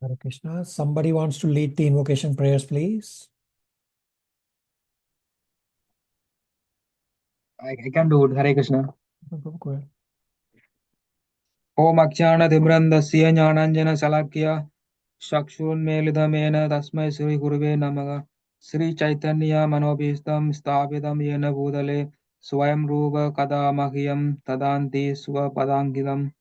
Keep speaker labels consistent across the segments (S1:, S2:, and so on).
S1: Hare Krishna. Somebody wants to lead the invocation prayers, please?
S2: I can do it. Hare Krishna.
S1: Go ahead.
S2: Om Akshana Dimrandasya Jnananjana Salakya Shakshurunmelidamen Tasmai Sri Guruve Namaha Sri Chaitanya Manobhistam Sthapitam Yena Bhutale Swayam Rupa Kadamahyam Tadanti Swapadangidam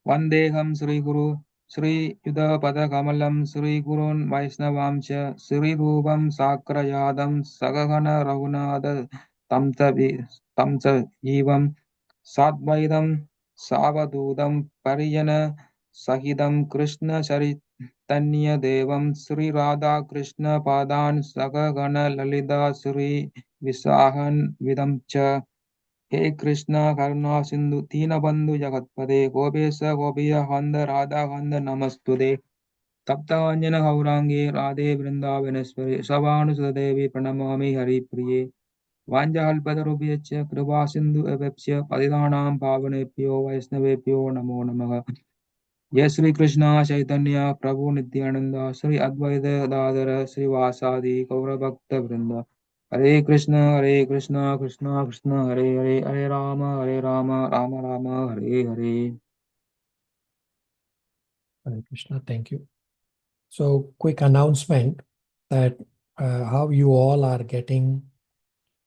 S2: Vandeham Sri Guru Sri Yuddha Pada Kamalam Sri Gurun Vaisnavamcha Sri Rupam Sakrayadam Sagagana Raghunada Tamsa Jivam Sadvaitam Savadudam Parijana Sahidam Krishna Charitanya Devam Sri Radha Krishna Padan Sagagana Lalita Sri Visahan Vidamcha हे कृष्णा करुणा सिंधु दीनबंधु जगत्पते गोपेश गोपिय हंद राधा हंद नमस्तुते तप्तांजन गौरांगे राधे वृंदावनेश्वरी सवानुसुदेवी प्रणमामि हरिप्रिये वाञ्छाकल्पतरुभ्यश्च कृपा सिंधु एवस्य पतितानां पावनेभ्यो वैष्णवेभ्यो नमो नमः जय श्री कृष्ण चैतन्य प्रभु नित्यानंद श्री अद्वैत दादर श्रीवासादि गौरभक्त वृंद हरे Krishna Krishna Krishna Hare Hare Hare Ram Ram Ram Hare Hare
S1: Hare Krishna. Thank you. So, quick announcement that how you all are getting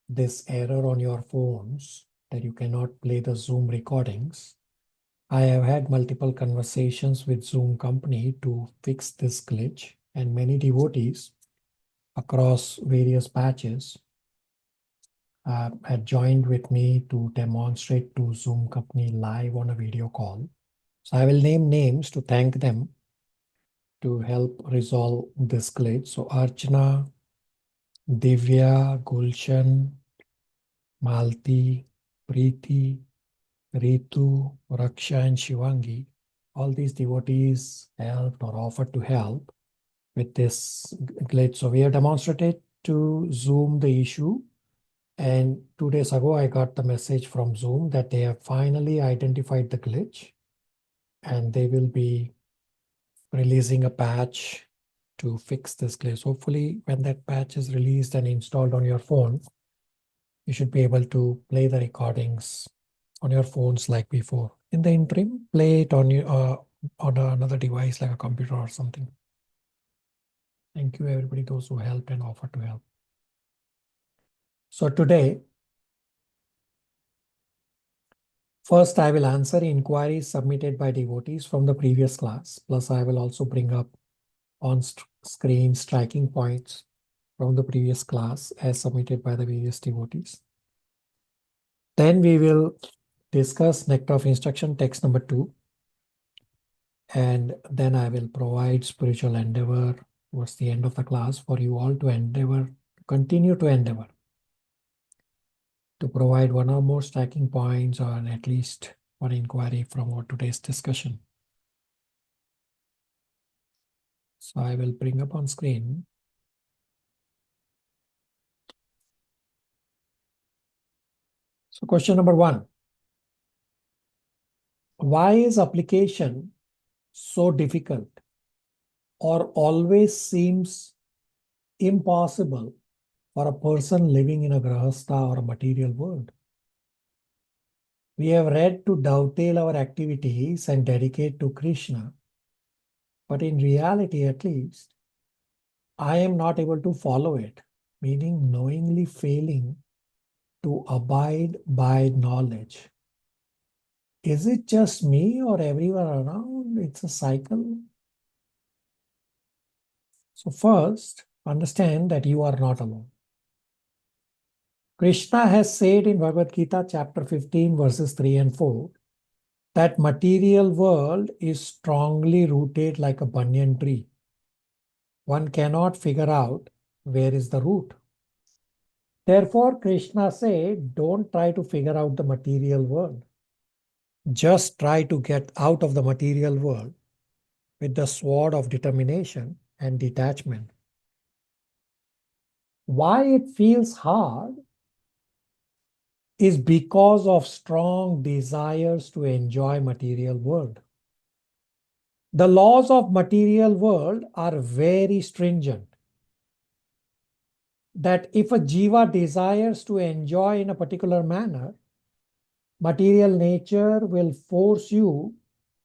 S1: this error on your phones that you cannot play the Zoom recordings. I have had multiple conversations with Zoom company to fix this glitch, and many devotees across various batches had joined with me to demonstrate to Zoom company live on a video call. So I will name names to thank them to help resolve this glitch. So Archana, Divya, Gulshan, Malti, Preeti, Ritu, Raksha, and Shivangi, all these devotees helped or offered to help with this glitch. So we have demonstrated to Zoom the issue. And 2 days ago, I got the message from Zoom that they have finally identified the glitch and they will be releasing a patch to fix this glitch. Hopefully, when that patch is released and installed on your phone, you should be able to play the recordings on your phones like before. In the interim, play it on your on another device like a computer or something. Thank you, everybody, those who helped and offered to help. So today, first I will answer inquiries submitted by devotees from the previous class. Plus, I will also bring up on screen striking points from the previous class as submitted by the various devotees. Then we will discuss Nectar of Instruction text number 2. And then I will provide spiritual endeavor towards the end of the class for you all to endeavor, continue to endeavor to provide one or more stacking points or at least one inquiry from our today's discussion. So I will bring up on screen. So question number 1. Why is application so difficult or always seems impossible for a person living in a grahastha or a material world? We have read to dovetail our activities and dedicate to Krishna. But in reality, at least, I am not able to follow it, meaning knowingly failing to abide by knowledge. Is it just me or everyone around? It's a cycle. So first, understand that you are not alone. Krishna has said in Bhagavad Gita chapter 15 verses 3 and 4 that material world is strongly rooted like a banyan tree. One cannot figure out where is the root. Therefore, Krishna said, don't try to figure out the material world. Just try to get out of the material world with the sword of determination and detachment. Why it feels hard is because of strong desires to enjoy material world. The laws of material world are very stringent. That if a jiva desires to enjoy in a particular manner, material nature will force you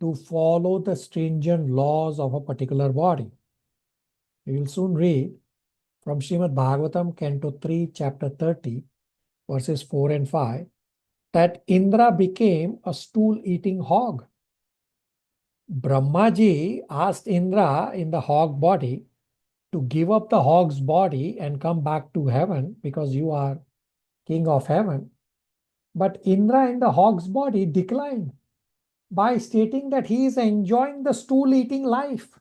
S1: to follow the stringent laws of a particular body. We will soon read from Srimad Bhagavatam, Canto 3, Chapter 30, verses 4 and 5, that Indra became a stool-eating hog. Brahmaji asked Indra in the hog body to give up the hog's body and come back to heaven because you are king of heaven. But Indra in the hog's body declined by stating that he is enjoying the stool-eating life.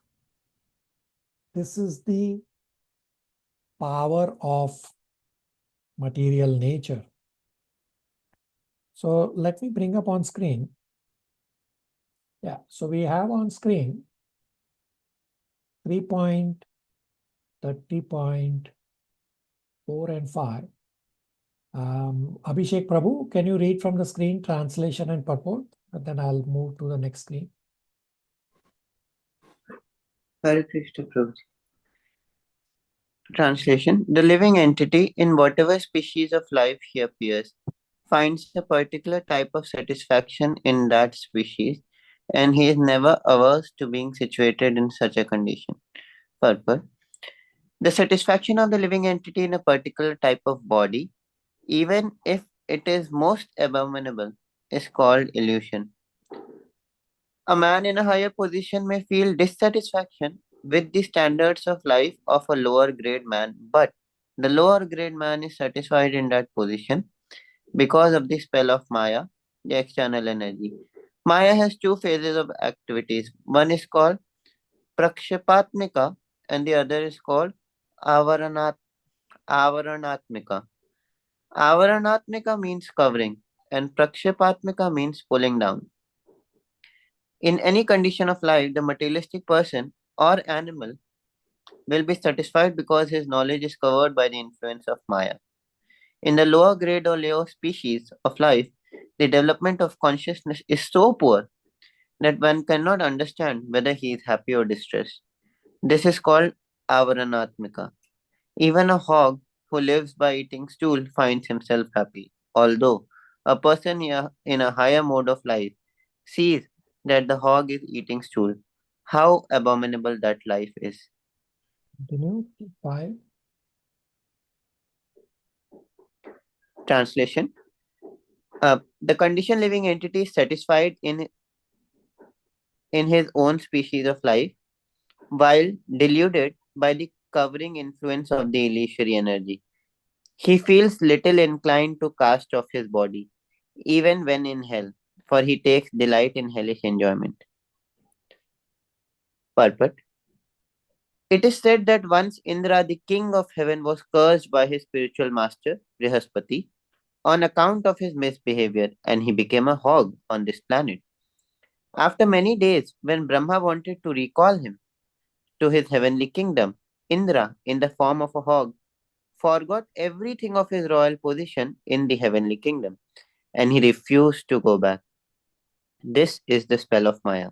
S1: This is the power of material nature. So let me bring up on screen. Yeah, so we have on screen 3.30.4 and 5. Abhishek Prabhu, can you read from the screen translation and purport? And then I'll move to the next screen.
S3: Hare Krishna Prabhu. Translation: The living entity, in whatever species of life he appears, finds a particular type of satisfaction in that species, and he is never averse to being situated in such a condition. Purport: The satisfaction of the living entity in a particular type of body, even if it is most abominable, is called illusion. A man in a higher position may feel dissatisfaction with the standards of life of a lower grade man, but the lower grade man is satisfied in that position because of the spell of Maya, the external energy. Maya has two phases of activities. One is called Prakshapatmika and the other is called Avaranat Avaranatmika. Avaranatmika means covering and Prakshapatmika means pulling down. In any condition of life, the materialistic person or animal will be satisfied because his knowledge is covered by the influence of Maya. In the lower grade or lower species of life, the development of consciousness is so poor that one cannot understand whether he is happy or distressed. This is called avaranatmika. Even a hog who lives by eating stool finds himself happy, although a person in a higher mode of life sees that the hog is eating stool. How abominable that life is.
S1: Continue. 5.
S3: Translation: the conditioned living entity is satisfied in his own species of life, while deluded by the covering influence of the illusory energy. He feels little inclined to cast off his body, even when in hell, for he takes delight in hellish enjoyment. Purport: It is said that once Indra, the king of heaven, was cursed by his spiritual master, Brihaspati, on account of his misbehavior, and he became a hog on this planet. After many days, when Brahma wanted to recall him to his heavenly kingdom, Indra, in the form of a hog, forgot everything of his royal position in the heavenly kingdom, and he refused to go back. This is the spell of Maya.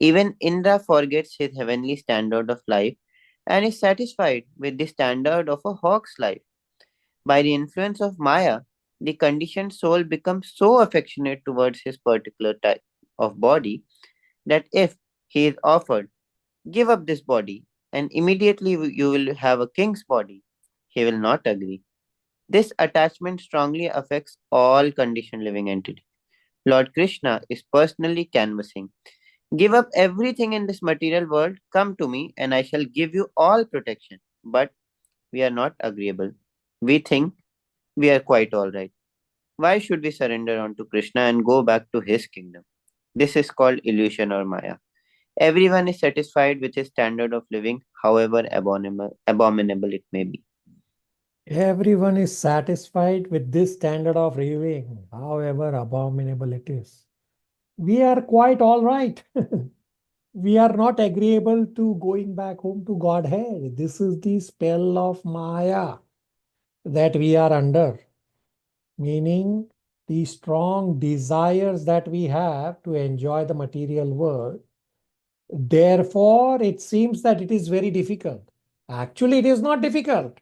S3: Even Indra forgets his heavenly standard of life and is satisfied with the standard of a hog's life. By the influence of Maya, the conditioned soul becomes so affectionate towards his particular type of body that if he is offered, give up this body, and immediately you will have a king's body, he will not agree. This attachment strongly affects all conditioned living entities. Lord Krishna is personally canvassing. Give up everything in this material world, come to me, and I shall give you all protection. But we are not agreeable. We think we are quite alright. Why should we surrender unto Krishna and go back to his kingdom? This is called illusion or Maya. Everyone is satisfied with his standard of living, however abominable it may be.
S1: Everyone is satisfied with this standard of living, however abominable it is. We are quite all right. We are not agreeable to going back home to Godhead. This is the spell of Maya that we are under, meaning the strong desires that we have to enjoy the material world Therefore, it seems that it is very difficult. Actually, it is not difficult.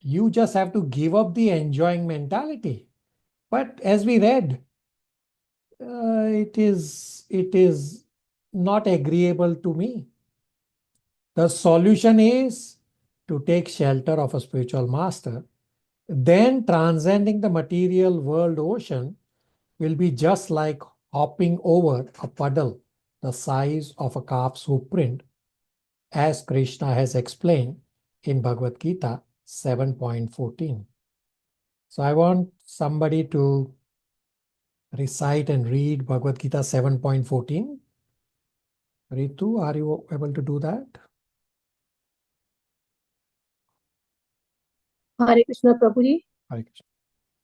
S1: You just have to give up the enjoying mentality. But as we read, it is not agreeable to me. The solution is to take shelter of a spiritual master. Then transcending the material world ocean will be just like hopping over a puddle the size of a calf's hoof print, as Krishna has explained in Bhagavad Gita 7.14. So I want somebody to recite and read Bhagavad Gita 7.14. Ritu, are you able to do that?
S4: Hare Krishna, Prabhuji.
S1: Hare Krishna.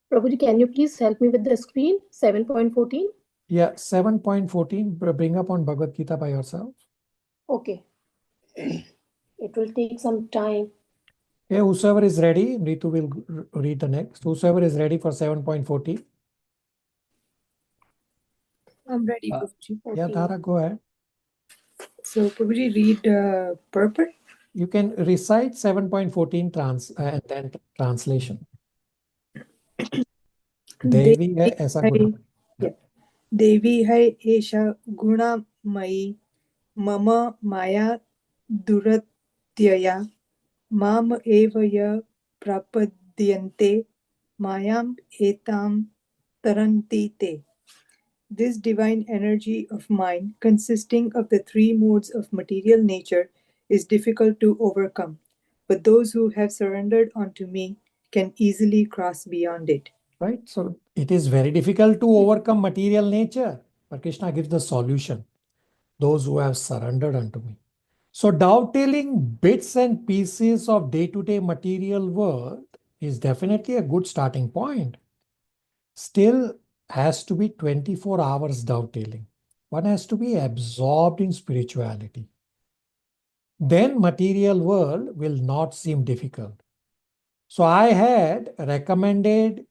S4: Prabhuji, can you please help me with the screen? 7.14.
S1: Yeah, 7.14. Bring up on Bhagavad Gita by yourself.
S4: Okay. It will take some time.
S1: Yeah, whosoever is ready, Ritu will read the next. Whosoever is ready for 7.14.
S5: I'm ready, Prabhuji.
S1: Yeah, Dhara, go ahead.
S5: So, Prabhuji, read purport.
S1: You can recite 7.14 and then translation. Devi hai aisa guna.
S5: Yeah. Devi hai esha guna mai mama maya duratyaya mam evaya prapadyante mayam etam taranti te. This divine energy of mine, consisting of the three modes of material nature, is difficult to overcome, but those who have surrendered unto me can easily cross beyond it.
S1: Right? So it is very difficult to overcome material nature. But Krishna gives the solution. Those who have surrendered unto me. So dovetailing bits and pieces of day-to-day material world is definitely a good starting point. Still has to be 24 hours dovetailing. One has to be absorbed in spirituality. Then material world will not seem difficult. So I had recommended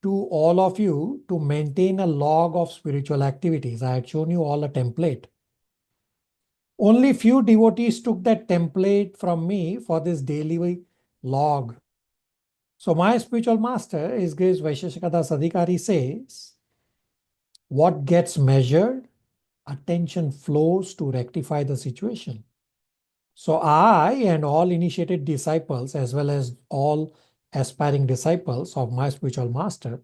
S1: to all of you to maintain a log of spiritual activities. I had shown you all a template. Only few devotees took that template from me for this daily log. So my spiritual master, His Grace Vaisheshikadas Adhikari, says, what gets measured, attention flows to rectify the situation. So I and all initiated disciples, as well as all aspiring disciples of my spiritual master,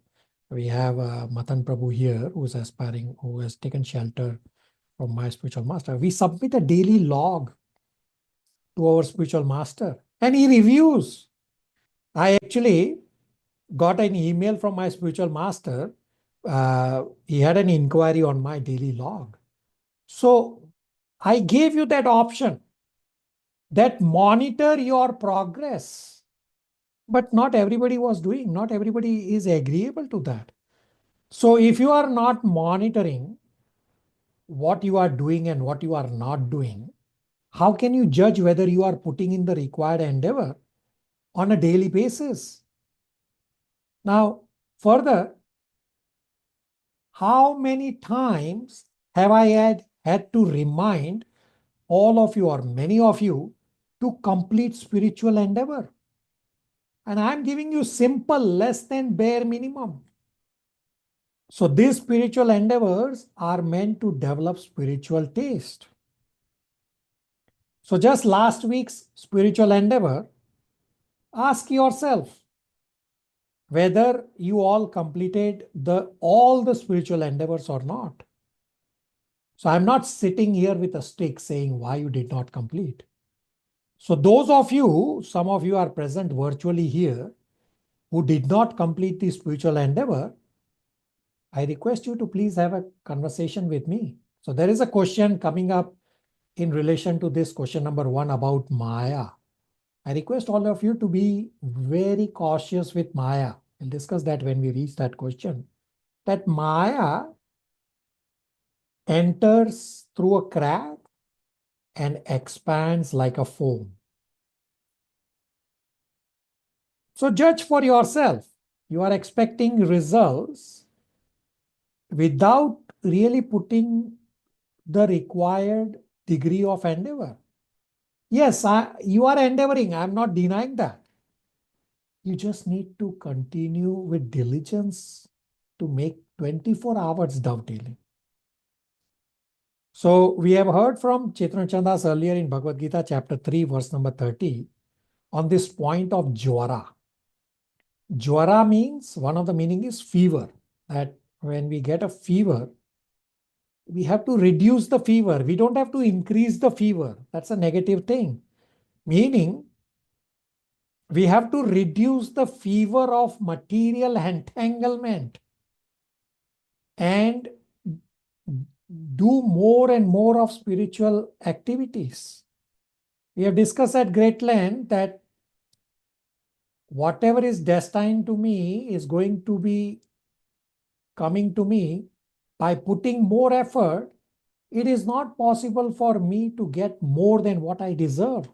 S1: we have Matan Prabhu here who is aspiring, who has taken shelter from my spiritual master. We submit a daily log to our spiritual master and he reviews. I actually got an email from my spiritual master. He had an inquiry on my daily log. So I gave you that option, that monitor your progress. But not everybody was doing, not everybody is agreeable to that. So if you are not monitoring what you are doing and what you are not doing, how can you judge whether you are putting in the required endeavor on a daily basis? Now, further, how many times have I had to remind all of you or many of you to complete spiritual endeavor? And I'm giving you simple, less than bare minimum. So these spiritual endeavors are meant to develop spiritual taste. So just last week's spiritual endeavor, ask yourself whether you all completed all the spiritual endeavors or not. So I'm not sitting here with a stick saying why you did not complete. So those of you, some of you are present virtually here, who did not complete the spiritual endeavor, I request you to please have a conversation with me. So there is a question coming up in relation to this question number 1 about Maya. I request all of you to be very cautious with Maya. We'll discuss that when we reach that question. That Maya enters through a crack and expands like a foam. So judge for yourself. You are expecting results without really putting the required degree of endeavor. Yes, you are endeavoring. I'm not denying that. You just need to continue with diligence to make 24 hours dovetailing. So we have heard from Chaitanya Chandas earlier in Bhagavad Gita chapter 3 verse number 30 on this point of jwara. Jwara means, one of the meaning is fever. That when we get a fever, we have to reduce the fever. We don't have to increase the fever. That's a negative thing. Meaning, we have to reduce the fever of material entanglement and do more and more of spiritual activities. We have discussed at great length that whatever is destined to me is going to be coming to me by putting more effort. It is not possible for me to get more than what I deserve.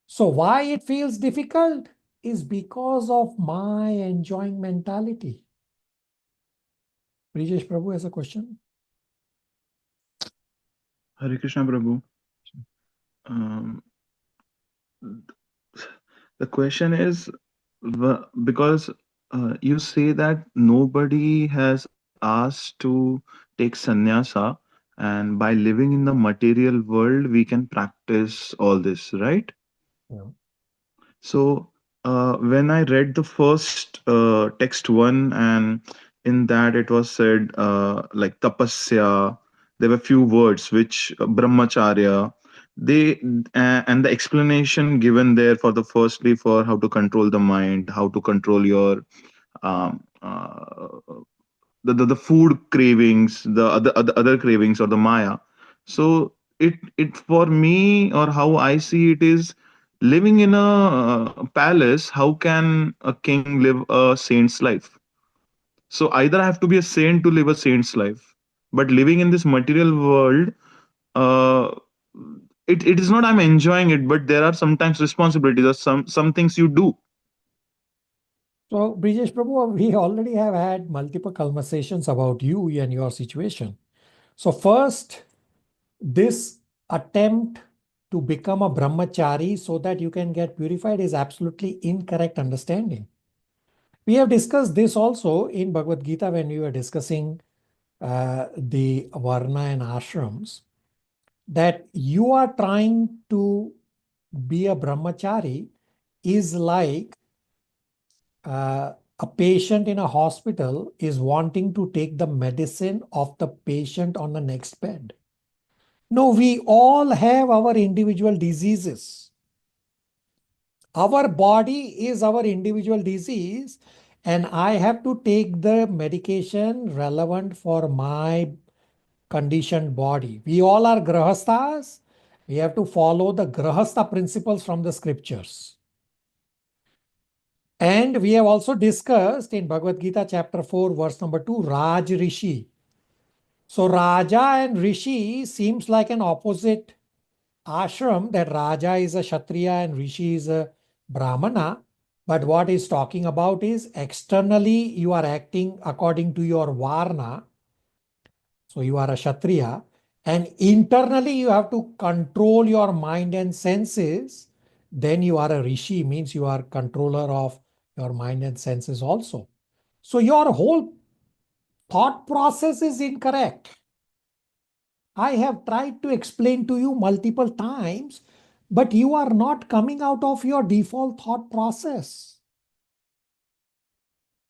S1: So why it feels difficult is because of my enjoying mentality. Brijesh Prabhu has a question.
S6: Hare Krishna Prabhu. The question is, because you say that nobody has asked to take sannyasa, and by living in the material world, we can practice all this, right?
S1: Yeah.
S6: So when I read the first text one, and in that it was said like tapasya, there were few words which brahmacharya, they and the explanation given there for the firstly for how to control the mind, how to control your um, uh, the food cravings, the other cravings or the maya. So it for me, or how I see it, is living in a palace. How can a king live a saint's life? So either I have to be a saint to live a saint's life, but living in this material world, uh, it is not I'm enjoying it, but there are sometimes responsibilities or some things you do.
S1: So, Brijesh Prabhu, we already have had multiple conversations about you and your situation. So first, this attempt to become a brahmachari so that you can get purified is absolutely incorrect understanding. We have discussed this also in Bhagavad Gita when we were discussing the varna and ashrams, that you are trying to be a brahmachari is like a patient in a hospital is wanting to take the medicine of the patient on the next bed. No, we all have our individual diseases. Our body is our individual disease, and I have to take the medication relevant for my conditioned body. We all are grahasthas. We have to follow the grahastha principles from the scriptures. And we have also discussed in Bhagavad Gita chapter 4 verse number 2 Raj Rishi. So Raja and Rishi seems like an opposite ashram, that Raja is a Kshatriya and Rishi is a Brahmana. But what he's talking about is externally you are acting according to your Varna. So you are a Kshatriya, and internally you have to control your mind and senses. Then you are a Rishi, means you are controller of your mind and senses also. So your whole thought process is incorrect. I have tried to explain to you multiple times, but you are not coming out of your default thought process.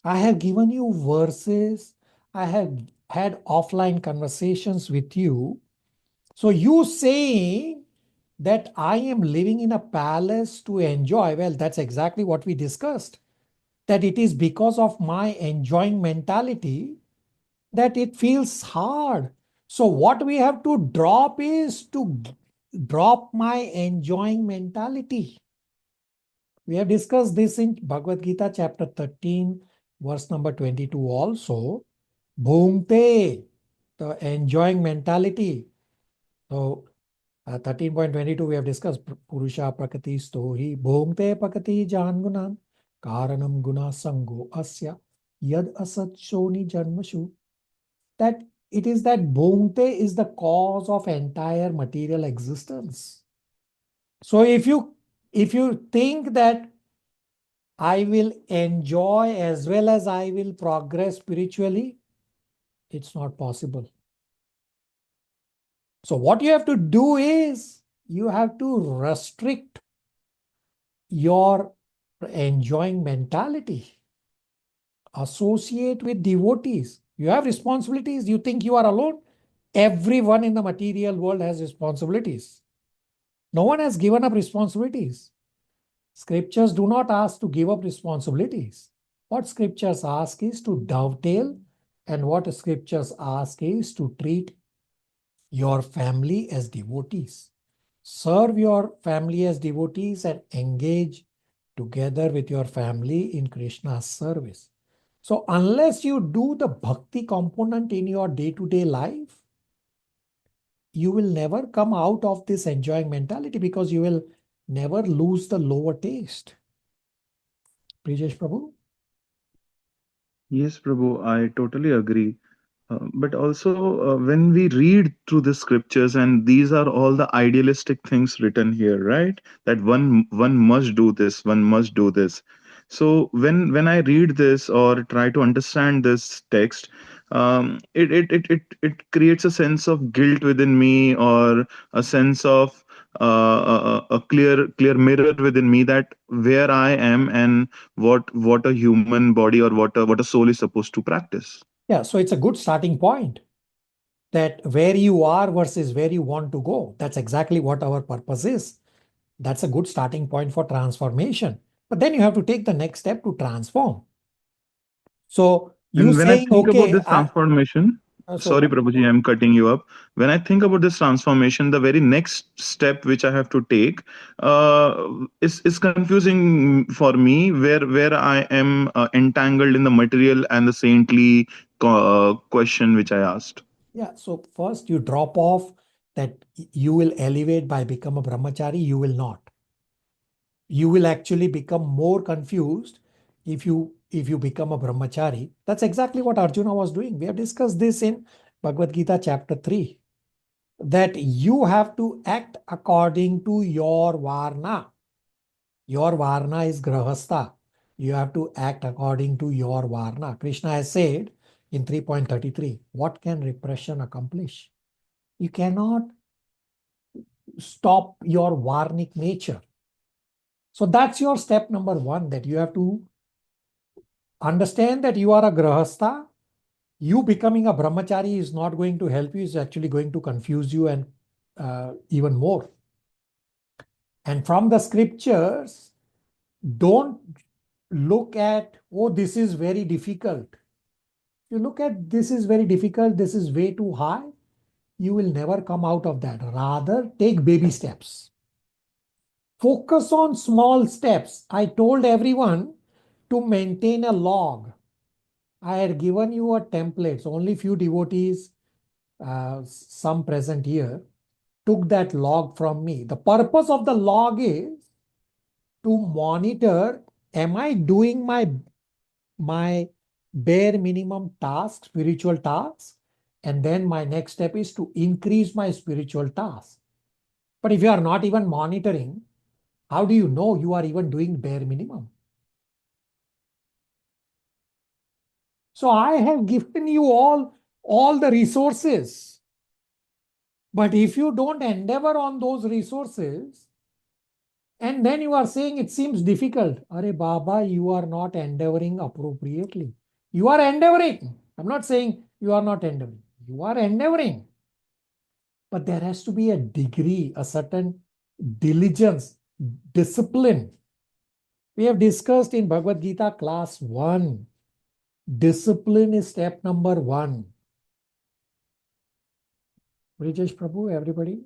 S1: I have given you verses. I have had offline conversations with you. So you saying that I am living in a palace to enjoy, well, that's exactly what we discussed. That it is because of my enjoying mentality that it feels hard. So what we have to drop is to drop my enjoying mentality. We have discussed this in Bhagavad Gita chapter 13, verse number 22 also. Bhumte, the enjoying mentality. So 13.22 we have discussed Purusha Prakati Stohi Bhumte Prakati Jangunan Karanam Guna Sango Asya Yad Asat Shoni Janmashu. That It is that Bhungte is the cause of entire material existence. So if you think that I will enjoy as well as I will progress spiritually, it's not possible. So what you have to do is you have to restrict your enjoying mentality. Associate with devotees. You have responsibilities. You think you are alone. Everyone in the material world has responsibilities. No one has given up responsibilities. Scriptures do not ask to give up responsibilities. What scriptures ask is to dovetail, and what scriptures ask is to treat your family as devotees. Serve your family as devotees and engage together with your family in Krishna's service. So unless you do the bhakti component in your day-to-day life, you will never come out of this enjoying mentality because you will never lose the lower taste. Brijesh Prabhu?
S6: Yes, Prabhu, I totally agree. But also, when we read through the scriptures, and these are all the idealistic things written here, right? That one must do this, one must do this. So when I read this or try to understand this text, it creates a sense of guilt within me, or a sense of a clear mirror within me, that where I am and what a human body or what a soul is supposed to practice.
S1: Yeah, so it's a good starting point that where you are versus where you want to go. That's exactly what our purpose is. That's a good starting point for transformation. But then you have to take the next step to transform. So you
S6: And when I
S1: saying,
S6: think about
S1: okay,
S6: this transformation, sorry,
S1: so
S6: Prabhuji, I'm cutting you up. When I think about this transformation, the very next step which I have to take is confusing for me, where I am entangled in the material and the saintly question which I asked.
S1: yeah, so first you drop off that you will elevate by become a brahmachari, you will not. You will actually become more confused if you become a brahmachari. That's exactly what Arjuna was doing. We have discussed this in Bhagavad Gita chapter 3, that you have to act according to your varna. Your varna is grahastha. You have to act according to your varna. Krishna has said in 3.33, what can repression accomplish? You cannot stop your varnic nature. So that's your step number one, that you have to understand that you are a grahastha. You becoming a brahmachari is not going to help you, it's actually going to confuse you and even more. And from the scriptures, don't look at, oh, this is very difficult. You look at this is very difficult, this is way too high, you will never come out of that. Rather, take baby steps. Focus on small steps. I told everyone to maintain a log. I had given you a template. So only few devotees, some present here, took that log from me. The purpose of the log is to monitor, am I doing my bare minimum task, spiritual tasks? And then my next step is to increase my spiritual tasks. But if you are not even monitoring, how do you know you are even doing bare minimum? So I have given you all the resources. But if you don't endeavor on those resources, and then you are saying it seems difficult, Are Baba, you are not endeavoring appropriately. You are endeavoring. I'm not saying you are not endeavoring. You are endeavoring. But there has to be a degree, a certain diligence, discipline. We have discussed in Bhagavad Gita class 1. Discipline is step number 1. Brijesh Prabhu, everybody?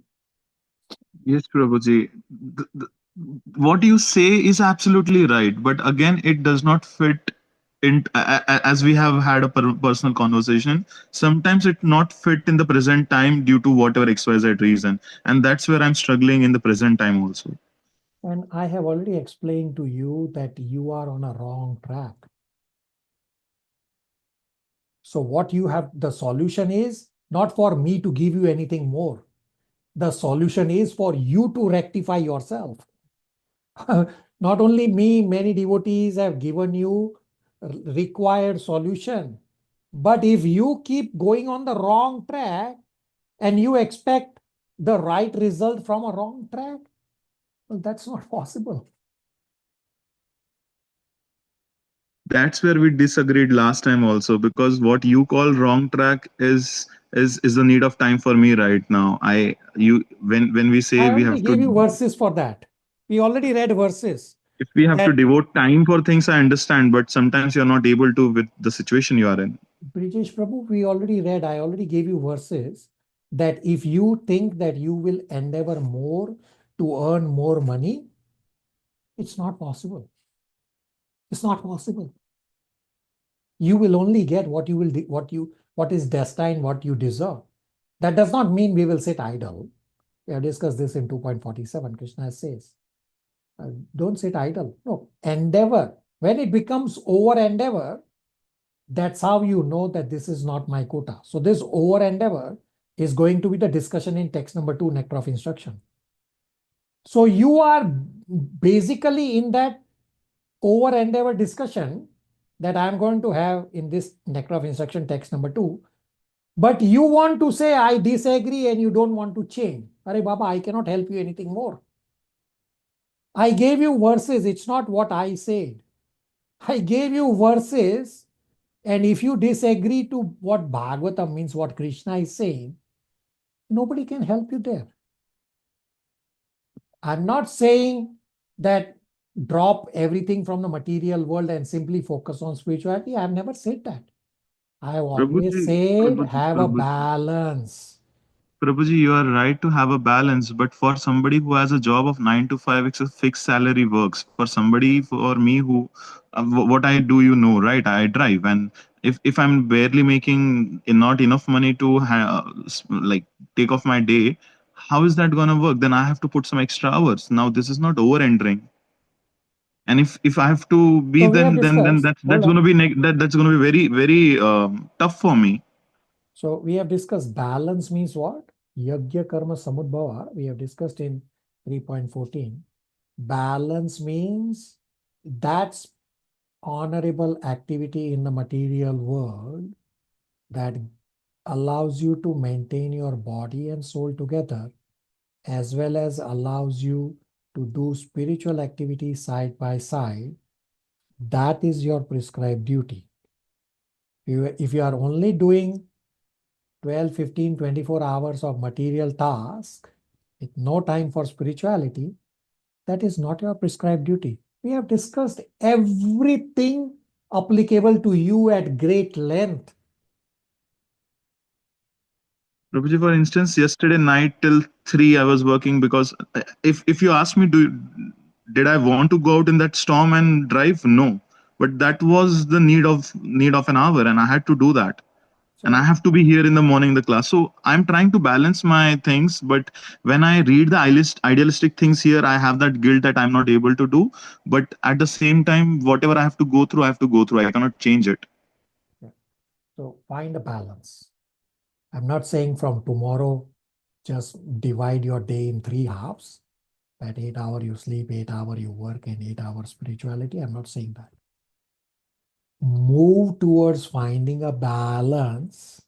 S6: Yes, Prabhuji. What you say is absolutely right, but again, it does not fit in, as we have had a personal conversation. Sometimes it not fit in the present time due to whatever XYZ reason, and that's where I'm struggling in the present time also.
S1: And I have already explained to you that you are on a wrong track. So what you have, the solution is not for me to give you anything more. The solution is for you to rectify yourself. Not only me, many devotees have given you required solution. But if you keep going on the wrong track and you expect the right result from a wrong track, well, that's not possible.
S6: That's where we disagreed last time also, because what you call wrong track is the need of time for me right now. When we say
S1: I
S6: we
S1: already
S6: have to,
S1: gave you verses for that. We already read verses.
S6: if we have to
S1: That
S6: devote time for things, I understand, but sometimes you're not able to with the situation you are in.
S1: Brijesh Prabhu, we already read, I already gave you verses that if you think that you will endeavor more to earn more money, it's not possible. It's not possible. You will only get what you will what is destined, what you deserve. That does not mean we will sit idle. We have discussed this in 2.47. Krishna says, don't sit idle. No, endeavor. When it becomes over endeavor, that's how you know that this is not my quota. So this over endeavor is going to be the discussion in text number 2, Nectar of Instruction. So you are basically in that over endeavor discussion that I'm going to have in this Nectar of Instruction text number 2. But you want to say, I disagree, and you don't want to change. Arey Baba, I cannot help you anything more. I gave you verses. It's not what I said. I gave you verses. And if you disagree to what Bhagavatam means, what Krishna is saying, nobody can help you there. I'm not saying that drop everything from the material world and simply focus on spirituality. I've never said that. I have always
S6: Prabhuji,
S1: said
S6: Prabhuji,
S1: have a
S6: Prabhuji.
S1: balance.
S6: Prabhuji, you are right to have a balance, but for somebody who has a job of 9 to 5, it's a fixed salary works. For somebody, for me, who what I do, you know, right? I drive, and if I'm barely making not enough money to like take off my day, how is that gonna work? Then I have to put some extra hours. Now this is not over entering, and if I have to be,
S1: So we have
S6: then
S1: discussed,
S6: that's gonna be that's gonna be very tough for me.
S1: So we have discussed balance means what? Yajna karma samudbhava. We have discussed in 3.14. Balance means that's honorable activity in the material world that allows you to maintain your body and soul together, as well as allows you to do spiritual activity side by side. That is your prescribed duty. If you are only doing 12, 15, 24 hours of material task with no time for spirituality, that is not your prescribed duty. We have discussed everything applicable to you at great length.
S6: Prabhuji, for instance, yesterday night till 3 I was working, because if you ask me, did I want to go out in that storm and drive? No, but that was the need of an hour, and I had to do that. And I
S1: So,
S6: have to be here in the morning, the class. So I'm trying to balance my things, but when I read the idealistic things here, I have that guilt that I'm not able to do. But at the same time, whatever I have to go through, I have to go through. I cannot change it.
S1: so find a balance. I'm not saying from tomorrow, just divide your day in 3 halves. That 8 hours you sleep, 8 hours you work, and 8 hours spirituality. I'm not saying that. Move towards finding a balance.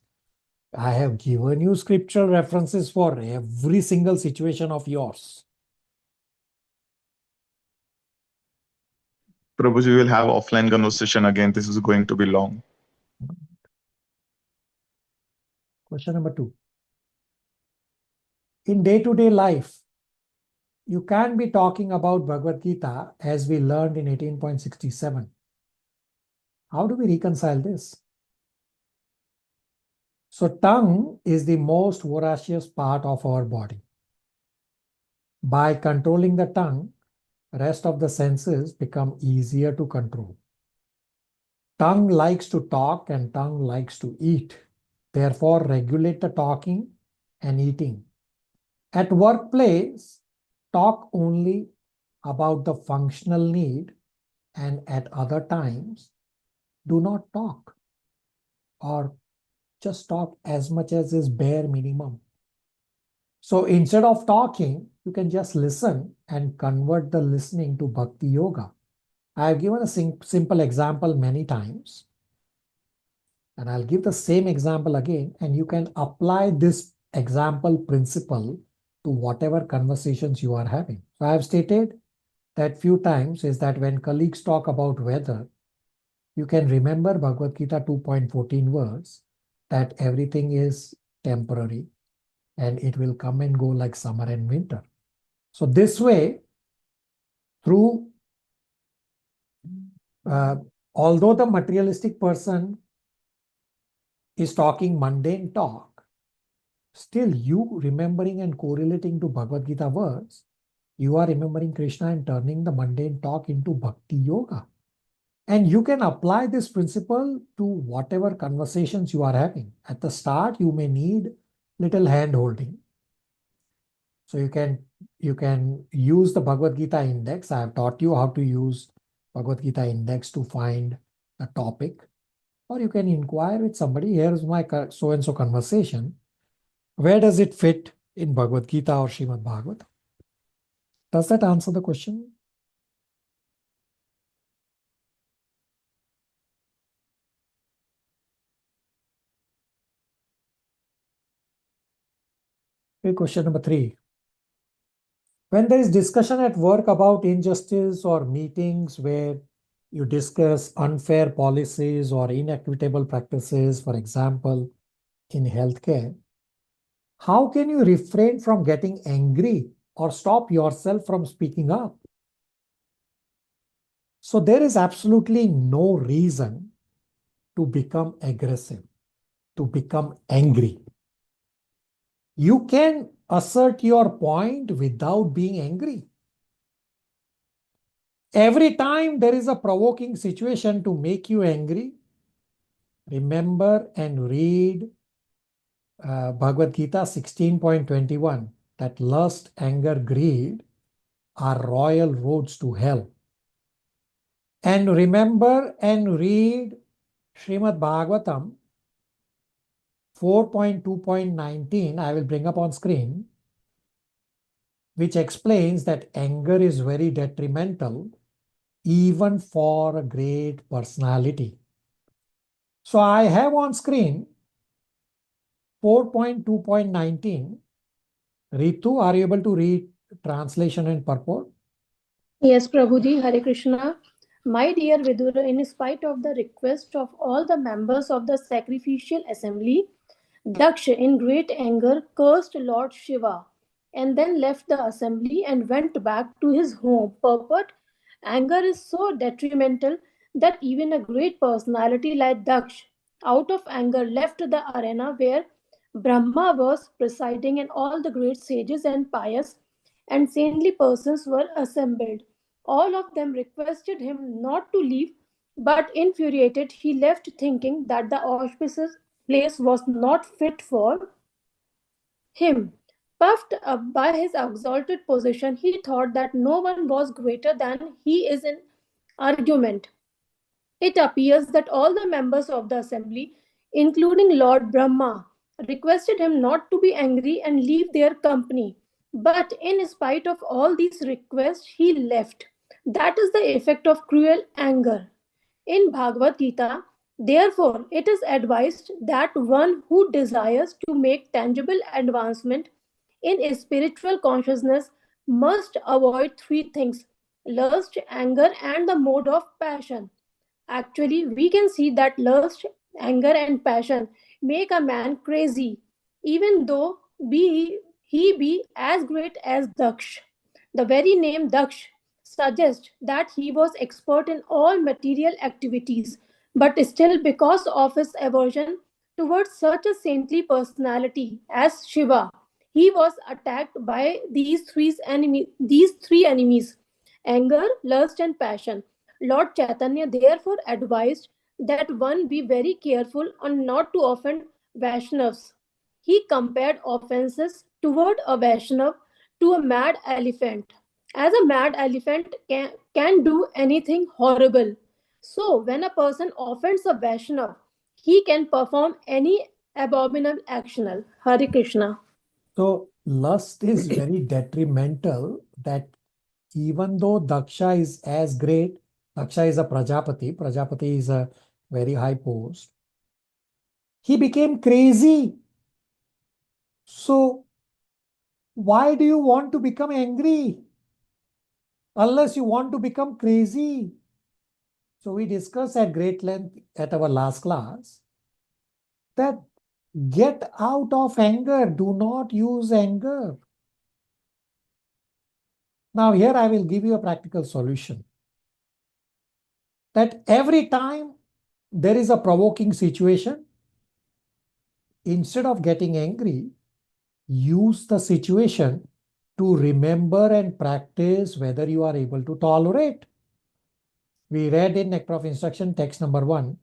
S1: I have given you scriptural references for every single situation of yours.
S6: Prabhuji, will have offline conversation again. This is going to be long.
S1: Question number 2. In day-to-day life, you can't be talking about Bhagavad Gita as we learned in 18.67. How do we reconcile this? So tongue is the most voracious part of our body. By controlling the tongue, rest of the senses become easier to control. Tongue likes to talk and tongue likes to eat. Therefore, regulate the talking and eating. At workplace, talk only about the functional need, and at other times, do not talk or just talk as much as is bare minimum. So instead of talking, you can just listen and convert the listening to bhakti yoga. I have given a simple example many times, and I'll give the same example again, and you can apply this example principle to whatever conversations you are having. So I have stated that few times is that when colleagues talk about weather, you can remember Bhagavad Gita 2.14 words that everything is temporary and it will come and go like summer and winter. So this way, through although the materialistic person is talking mundane talk, still you remembering and correlating to Bhagavad Gita words, you are remembering Krishna and turning the mundane talk into bhakti yoga. And you can apply this principle to whatever conversations you are having. At the start, you may need little hand holding. So you can use the Bhagavad Gita index. I have taught you how to use Bhagavad Gita index to find a topic. Or you can inquire with somebody, here's my so-and-so conversation. Where does it fit in Bhagavad Gita or Srimad Bhagavatam? Does that answer the question? Okay, question number 3. When there is discussion at work about injustice or meetings where you discuss unfair policies or inequitable practices, for example, in healthcare, how can you refrain from getting angry or stop yourself from speaking up? So there is absolutely no reason to become aggressive, to become angry. You can assert your point without being angry. Every time there is a provoking situation to make you angry, remember and read Bhagavad Gita 16.21, that lust, anger, greed are royal roads to hell. And remember and read Srimad Bhagavatam 4.2.19, I will bring up on screen, which explains that anger is very detrimental even for a great personality. So I have on screen 4.2.19. Ritu, are you able to read translation and purport?
S4: Yes, Prabhuji, Hare Krishna. My dear Vidura, in spite of the request of all the members of the sacrificial assembly, Daksha, in great anger, cursed Lord Shiva and then left the assembly and went back to his home. Purport: anger is so detrimental that even a great personality like Daksh, out of anger, left the arena where Brahma was presiding and all the great sages and pious and saintly persons were assembled. All of them requested him not to leave, but infuriated, he left, thinking that the auspicious place was not fit for him. Puffed up by his exalted position, he thought that no one was greater than he is in argument. It appears that all the members of the assembly, including Lord Brahma, requested him not to be angry and leave their company. But in spite of all these requests, he left. That is the effect of cruel anger. In Bhagavad Gita, therefore, it is advised that one who desires to make tangible advancement in spiritual consciousness must avoid three things: lust, anger, and the mode of passion. Actually, we can see that lust, anger, and passion make a man crazy, even though he be as great as Daksh. The very name Daksh suggests that he was expert in all material activities, but still, because of his aversion towards such a saintly personality as Shiva, he was attacked by these three enemies: anger, lust, and passion. Lord Chaitanya therefore advised that one be very careful on not to offend Vaishnavas. He compared offenses toward a Vaishnav to a mad elephant, as a mad elephant can do anything horrible. So, when a person offends a Vaishnav, he can perform any abominable actional. Hare Krishna.
S1: So lust is very detrimental, that even though Daksha is as great, Daksha is a Prajapati, Prajapati is a very high post, he became crazy. So why do you want to become angry? Unless you want to become crazy. So we discussed at great length at our last class that get out of anger. Do not use anger. Now here I will give you a practical solution. That every time there is a provoking situation, instead of getting angry, use the situation to remember and practice whether you are able to tolerate. We read in Nectar of Instruction, text number 1,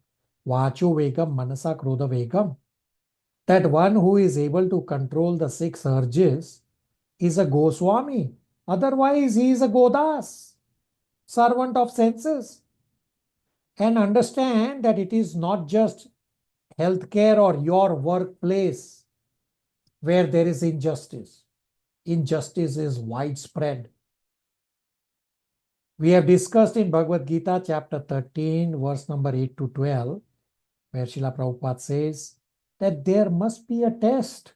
S1: Vacho Vegam Manasa Krodha Vegam, that one who is able to control the 6 urges is a Goswami. Otherwise, he is a Godas, servant of senses. And understand that it is not just healthcare or your workplace where there is injustice. Injustice is widespread. We have discussed in Bhagavad Gita chapter 13, verse number 8 to 12, where Srila Prabhupada says that there must be a test.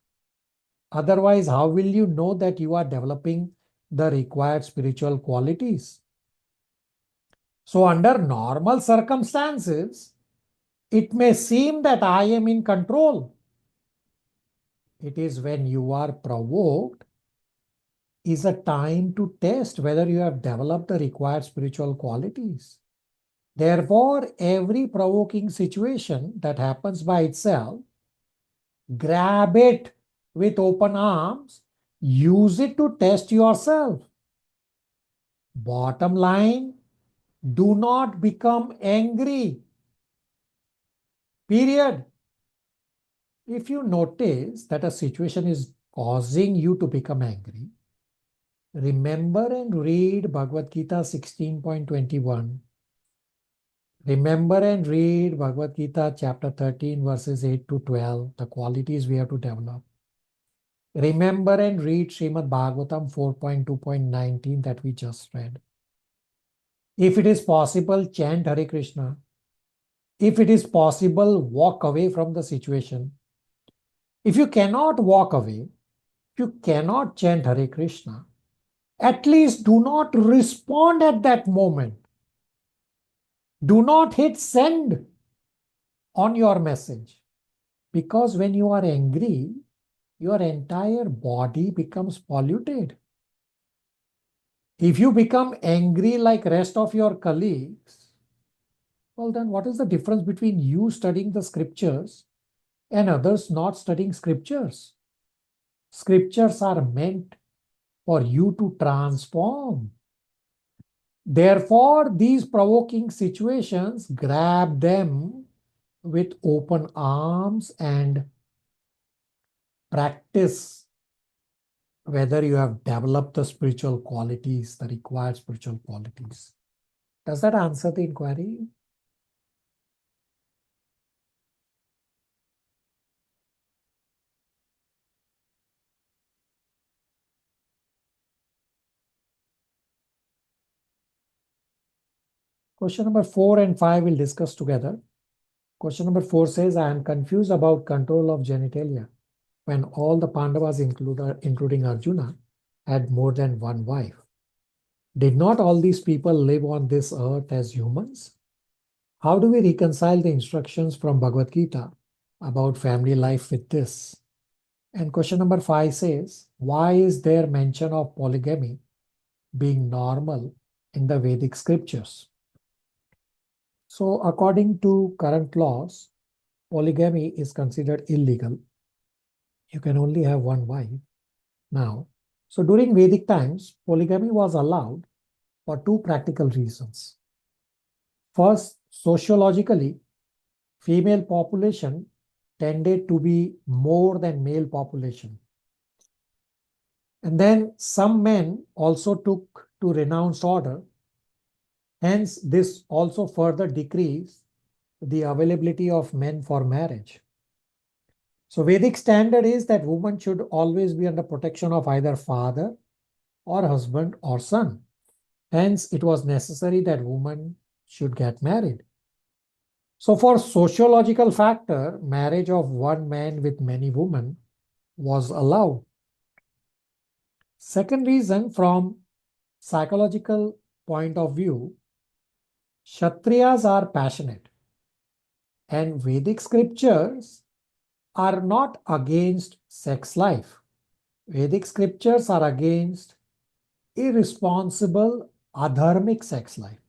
S1: Otherwise, how will you know that you are developing the required spiritual qualities? So under normal circumstances, it may seem that I am in control. It is when you are provoked is a time to test whether you have developed the required spiritual qualities. Therefore, every provoking situation that happens by itself, grab it with open arms, use it to test yourself. Bottom line, do not become angry. Period. If you notice that a situation is causing you to become angry, remember and read Bhagavad Gita 16.21. Remember and read Bhagavad Gita chapter 13 verses 8 to 12, the qualities we have to develop. Remember and read Srimad Bhagavatam 4.2.19 that we just read. If it is possible, chant Hare Krishna. If it is possible, walk away from the situation. If you cannot walk away, if you cannot chant Hare Krishna, at least do not respond at that moment. Do not hit send on your message. Because when you are angry, your entire body becomes polluted. If you become angry like rest of your colleagues, well then what is the difference between you studying the scriptures and others not studying scriptures? Scriptures are meant for you to transform. Therefore, these provoking situations, grab them with open arms and practice whether you have developed the spiritual qualities, the required spiritual qualities. Does that answer the inquiry? Question number 4 and 5 we'll discuss together. Question number 4 says, I am confused about control of genitalia when all the Pandavas, including Arjuna, had more than one wife. Did not all these people live on this earth as humans? How do we reconcile the instructions from Bhagavad Gita about family life with this? And question number 5 says, why is there mention of polygamy being normal in the Vedic scriptures? So according to current laws, polygamy is considered illegal. You can only have one wife now. So during Vedic times, polygamy was allowed for 2 practical reasons. First, sociologically, female population tended to be more than male population. And then some men also took to renounced order. Hence, this also further decreased the availability of men for marriage. So Vedic standard is that woman should always be under protection of either father or husband or son. Hence, it was necessary that woman should get married. So for sociological factor, marriage of one man with many women was allowed. Second reason, from psychological point of view, Kshatriyas are passionate, and Vedic scriptures are not against sex life. Vedic scriptures are against irresponsible, adharmic sex life.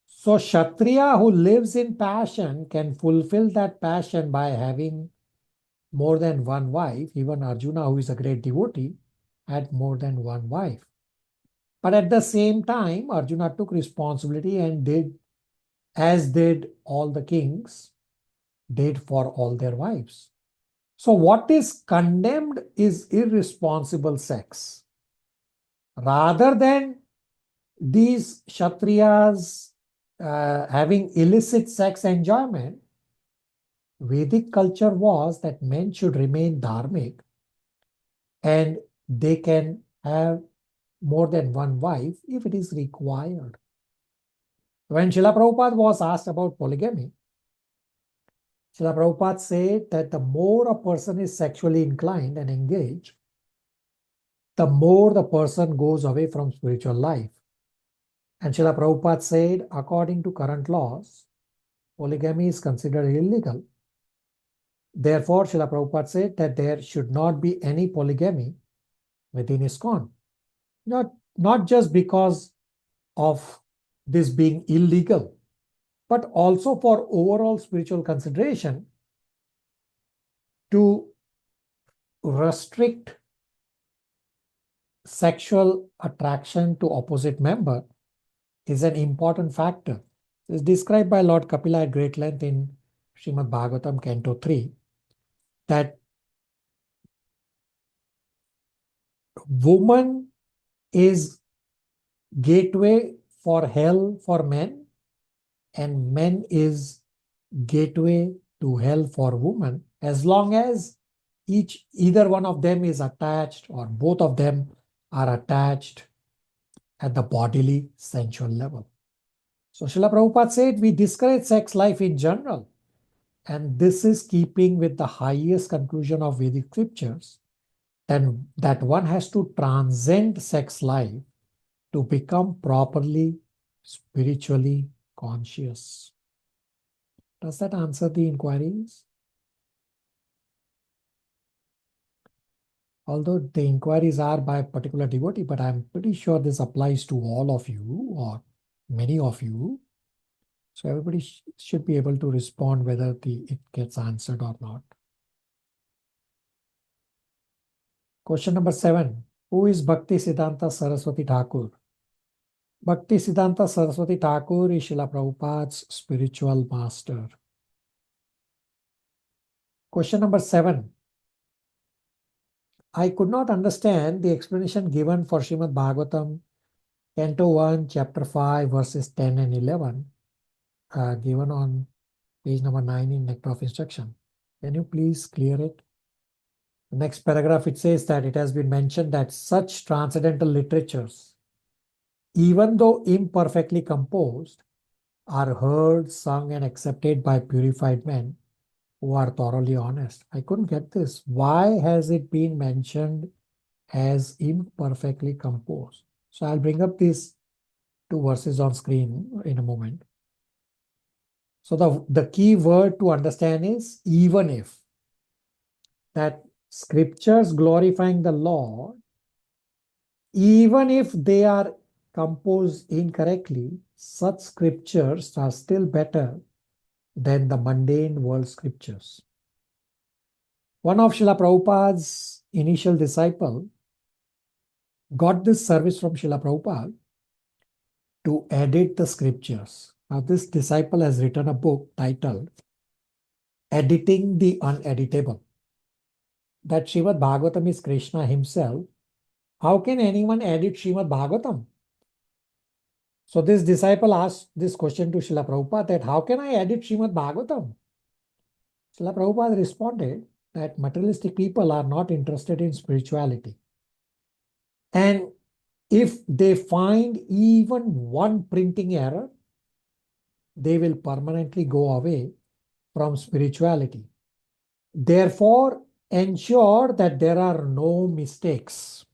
S1: So Kshatriya who lives in passion can fulfill that passion by having more than one wife. Even Arjuna, who is a great devotee, had more than one wife. But at the same time, Arjuna took responsibility and did as did all the kings did for all their wives. So what is condemned is irresponsible sex. Rather than these Kshatriyas having illicit sex enjoyment, Vedic culture was that men should remain dharmic and they can have more than one wife if it is required. When Srila Prabhupada was asked about polygamy, Srila Prabhupada said that the more a person is sexually inclined and engaged, the more the person goes away from spiritual life. And Srila Prabhupada said, according to current laws, polygamy is considered illegal. Therefore, Srila Prabhupada said that there should not be any polygamy within ISKCON. Not just because of this being illegal, but also for overall spiritual consideration to restrict sexual attraction to opposite member is an important factor. It's described by Lord Kapila at great length in Srimad Bhagavatam, Canto 3, that woman is gateway for hell for men, and men is gateway to hell for women, as long as either one of them is attached or both of them are attached at the bodily sensual level. So Srila Prabhupada said we discourage sex life in general, and this is keeping with the highest conclusion of Vedic scriptures, then that one has to transcend sex life to become properly spiritually conscious. Does that answer the inquiries? Although the inquiries are by a particular devotee, but I'm pretty sure this applies to all of you or many of you. So everybody should be able to respond whether it gets answered or not. Question number 7. Who is Bhakti Siddhanta Saraswati Thakur? Bhakti Siddhanta Saraswati Thakur is Srila Prabhupada's spiritual master. Question number 7. I could not understand the explanation given for Srimad Bhagavatam, Canto 1, Chapter 5, verses 10 and 11, given on page number 9 in Nectar of Instruction. Can you please clear it? The next paragraph, it says that it has been mentioned that such transcendental literatures, even though imperfectly composed, are heard, sung, and accepted by purified men who are thoroughly honest. I couldn't get this. Why has it been mentioned as imperfectly composed? So I'll bring up these two verses on screen in a moment. So the key word to understand is even if. That scriptures glorifying the Lord, even if they are composed incorrectly, such scriptures are still better than the mundane world scriptures. One of Srila Prabhupada's initial disciple got this service from Srila Prabhupada to edit the scriptures. Now this disciple has written a book titled Editing the Uneditable. That Srimad Bhagavatam is Krishna himself. How can anyone edit Srimad Bhagavatam? So this disciple asked this question to Srila Prabhupada that how can I edit Srimad Bhagavatam? Srila Prabhupada responded that materialistic people are not interested in spirituality. And if they find even one printing error, they will permanently go away from spirituality. Therefore, ensure that there are no mistakes.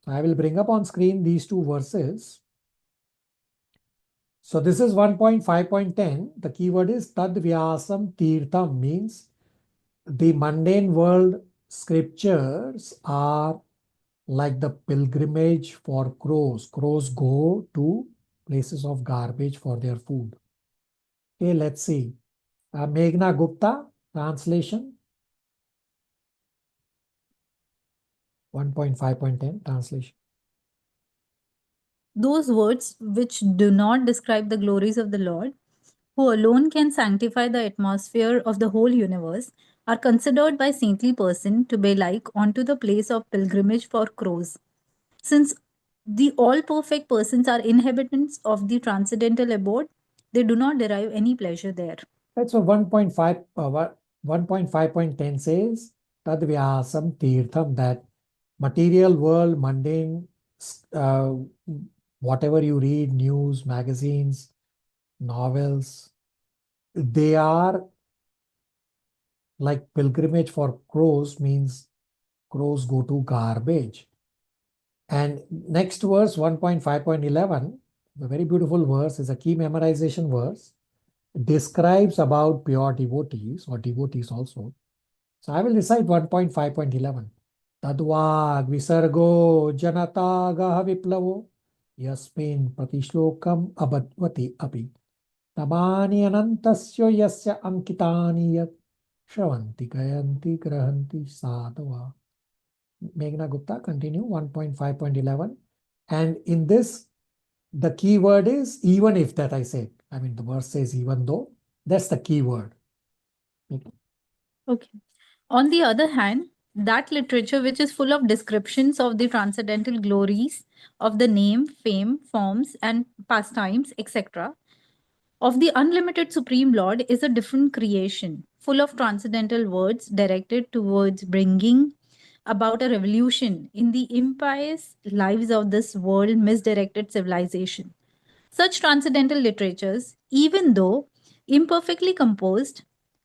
S1: I will bring up on screen these two verses. So this is 1.5.10. The keyword is Tad Vyasam Tirtham, means the mundane world scriptures are like the pilgrimage for crows. Crows go to places of garbage for their food. Okay, let's see. Meghna Gupta, translation. 1.5.10, translation.
S7: Those words which do not describe the glories of the Lord, who alone can sanctify the atmosphere of the whole universe, are considered by saintly person to be like unto the place of pilgrimage for crows. Since the all-perfect persons are inhabitants of the transcendental abode, they do not derive any pleasure there.
S1: Right, so 1.5.10 says Tad Vyasam Tirtham, that material world, mundane, uh, whatever you read, news, magazines, novels, they are like pilgrimage for crows, means crows go to garbage. And next verse, 1.5.11, the very beautiful verse, is a key memorization verse, describes about pure devotees or devotees also. So I will recite 1.5.11. Tadvag visargo janatagaha viplavo yasmin pratishlokam abadvati api tamani anantasya yasya ankitani yat shravanti gayanti grahanti sadava. Meghna Gupta, continue 1.5.11. And in this, the key word is even if, that I said. I mean, the verse says even though. That's the key word.
S7: Okay. On the other hand, that literature which is full of descriptions of the transcendental glories of the name, fame, forms, and pastimes, etc., of the unlimited Supreme Lord is a different creation, full of transcendental words directed towards bringing about a revolution in the impious lives of this world misdirected civilization. Such transcendental literatures, even though imperfectly composed,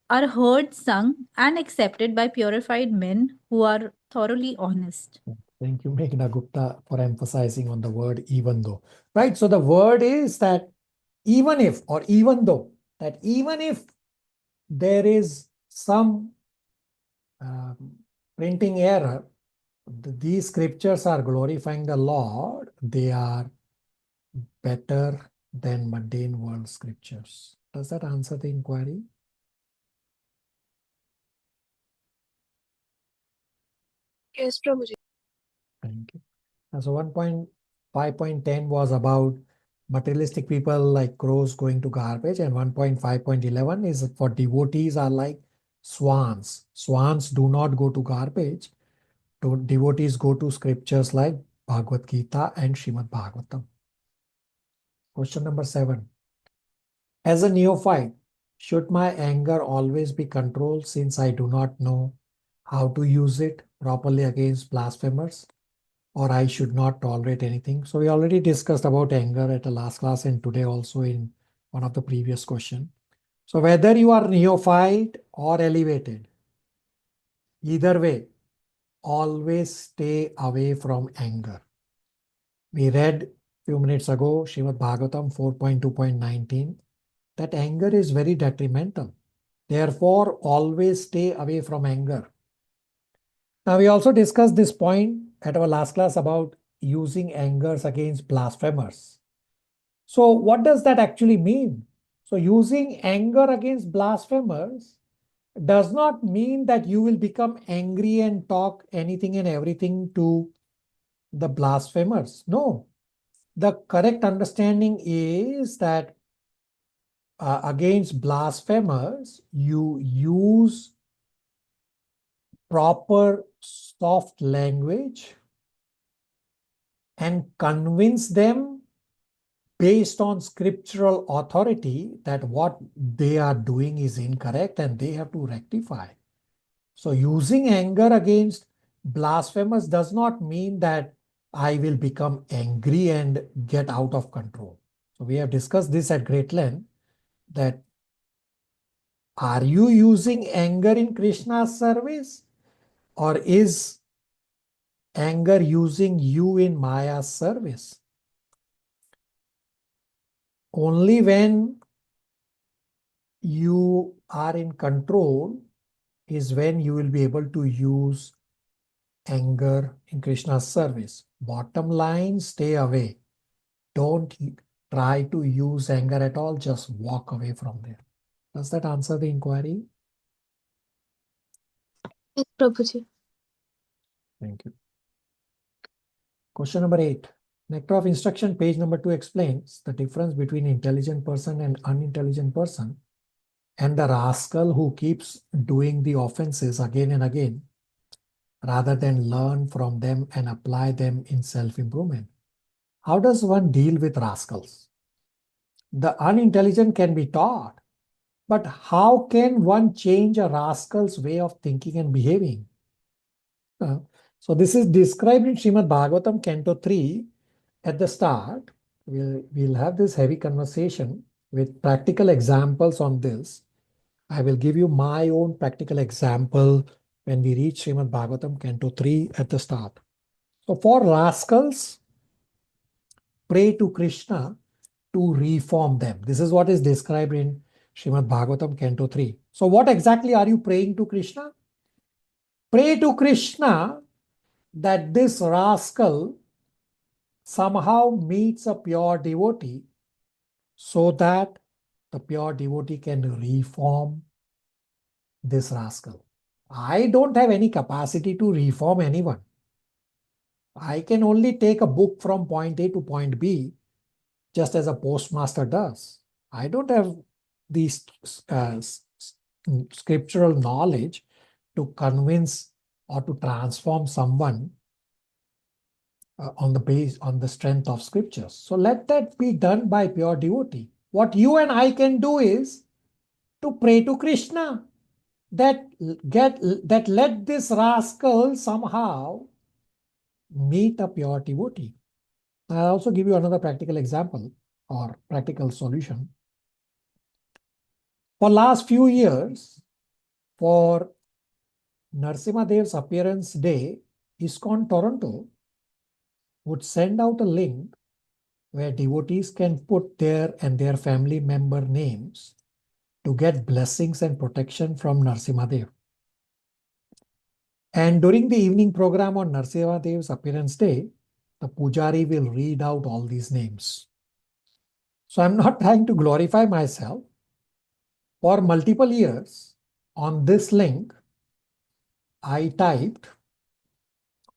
S7: are heard, sung, and accepted by purified men who are thoroughly honest.
S1: Thank you, Meghna Gupta, for emphasizing on the word even though. Right? So the word is that even if, or even though, that even if there is some printing error, these scriptures are glorifying the Lord. They are better than mundane world scriptures. Does that answer the inquiry?
S8: Yes, Prabhuji.
S1: Thank you. So 1.5.10 was about materialistic people like crows going to garbage, and 1.5.11 is for devotees are like swans. Swans do not go to garbage. Devotees go to scriptures like Bhagavad Gita and Srimad Bhagavatam. Question number 7. As a neophyte, should my anger always be controlled since I do not know how to use it properly against blasphemers? Or I should not tolerate anything? So we already discussed about anger at the last class and today also in one of the previous questions. So whether you are neophyte or elevated, either way, always stay away from anger. We read a few minutes ago, Srimad Bhagavatam 4.2.19, that anger is very detrimental. Therefore, always stay away from anger. Now, we also discussed this point at our last class about using angers against blasphemers. So what does that actually mean? So using anger against blasphemers does not mean that you will become angry and talk anything and everything to the blasphemers. No. The correct understanding is that against blasphemers, you use proper soft language and convince them based on scriptural authority that what they are doing is incorrect and they have to rectify. So using anger against blasphemous does not mean that I will become angry and get out of control. So we have discussed this at great length, that are you using anger in Krishna's service, or is anger using you in Maya's service? Only when you are in control is when you will be able to use anger in Krishna's service. Bottom line, stay away. Don't try to use anger at all. Just walk away from there. Does that answer the inquiry?
S8: Yes, Prabhuji.
S1: Thank you. Question number 8. Nectar of Instruction, page number 2 explains the difference between intelligent person and unintelligent person, and the rascal who keeps doing the offenses again and again, rather than learn from them and apply them in self-improvement. How does one deal with rascals? The unintelligent can be taught, but how can one change a rascal's way of thinking and behaving? So this is described in Srimad Bhagavatam, Canto 3. At the start, we'll have this heavy conversation with practical examples on this. I will give you my own practical example when we reach Srimad Bhagavatam, Canto 3 at the start. So for rascals, pray to Krishna to reform them. This is what is described in Srimad Bhagavatam, Canto 3. So what exactly are you praying to Krishna? Pray to Krishna that this rascal somehow meets a pure devotee, so that the pure devotee can reform this rascal. I don't have any capacity to reform anyone. I can only take a book from point A to point B, just as a postmaster does. I don't have these scriptural knowledge to convince or to transform someone on the strength of scriptures. So let that be done by pure devotee. What you and I can do is to pray to Krishna that let this rascal somehow meet a pure devotee. I'll also give you another practical example or practical solution. For last few years, for Narasimha Dev's appearance day, ISKCON Toronto would send out a link where devotees can put their and their family member names to get blessings and protection from Narasimha Dev. And during the evening program on Narasimha Dev's appearance day, the Pujari will read out all these names. So I'm not trying to glorify myself. For multiple years, on this link, I typed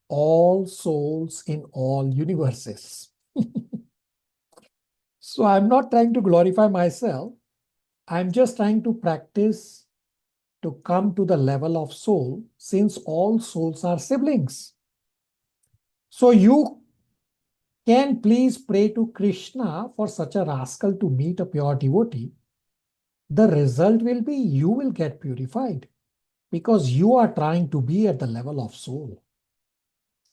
S1: all souls in all universes. So I'm not trying to glorify myself. I'm just trying to practice to come to the level of soul, since all souls are siblings. So you can please pray to Krishna for such a rascal to meet a pure devotee. The result will be you will get purified because you are trying to be at the level of soul.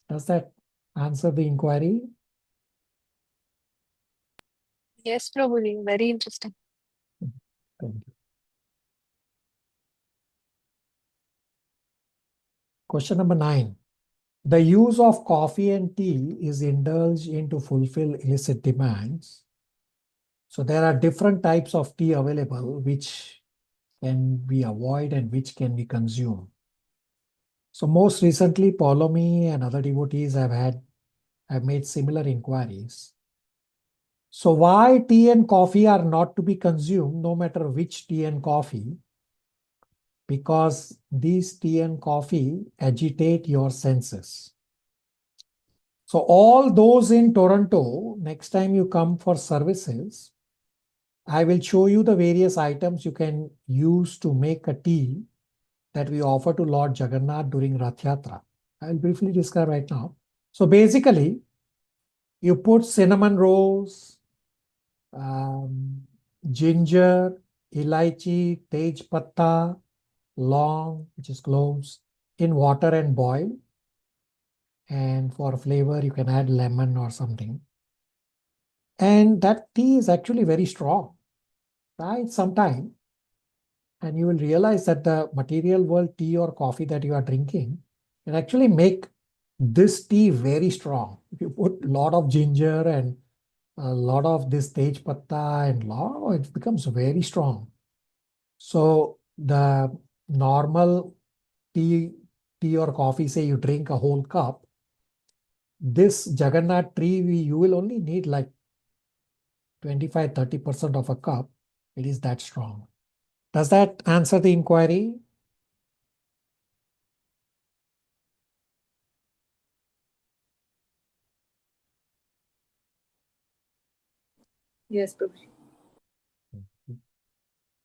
S1: Does that answer the inquiry?
S8: Yes, Prabhuji. Very interesting.
S1: Thank you. Question number 9. The use of coffee and tea is indulged in to fulfill illicit demands. So there are different types of tea available which can be avoided and which can be consumed. So most recently, Paulomi and other devotees have made similar inquiries. So why tea and coffee are not to be consumed, no matter which tea and coffee? Because these tea and coffee agitate your senses. So all those in Toronto, next time you come for services, I will show you the various items you can use to make a tea that we offer to Lord Jagannath during Rath Yatra. I will briefly describe right now. So basically, you put cinnamon rolls, ginger, elaichi, tej patta, long, which is cloves, in water and boil. And for flavor, you can add lemon or something. And that tea is actually very strong. Try it sometime, and you will realize that the material world tea or coffee that you are drinking can actually make this tea very strong. If you put a lot of ginger and a lot of this tej patta and it becomes very strong. So the normal tea or coffee, say you drink a whole cup, this Jagannath tree, you will only need like 25-30% of a cup. It is that strong. Does that answer the inquiry?
S5: Yes, Prabhuji.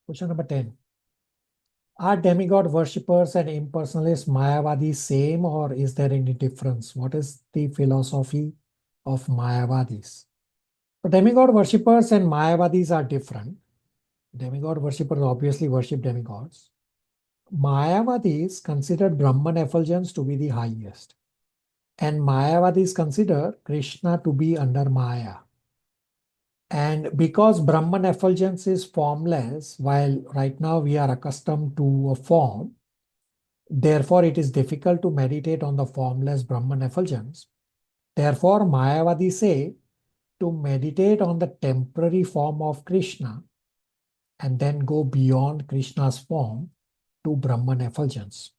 S1: Question number 10. Are demigod worshippers and impersonalist Mayavadis same, or is there any difference? What is the philosophy of Mayavadis? So demigod worshippers and Mayavadis are different. Demigod worshippers obviously worship demigods. Mayavadis considered Brahman effulgence to be the highest. And Mayavadis consider Krishna to be under Maya. And because Brahman effulgence is formless, while right now we are accustomed to a form, therefore it is difficult to meditate on the formless Brahman effulgence. Therefore, Mayavadis say to meditate on the temporary form of Krishna and then go beyond Krishna's form to Brahman effulgence.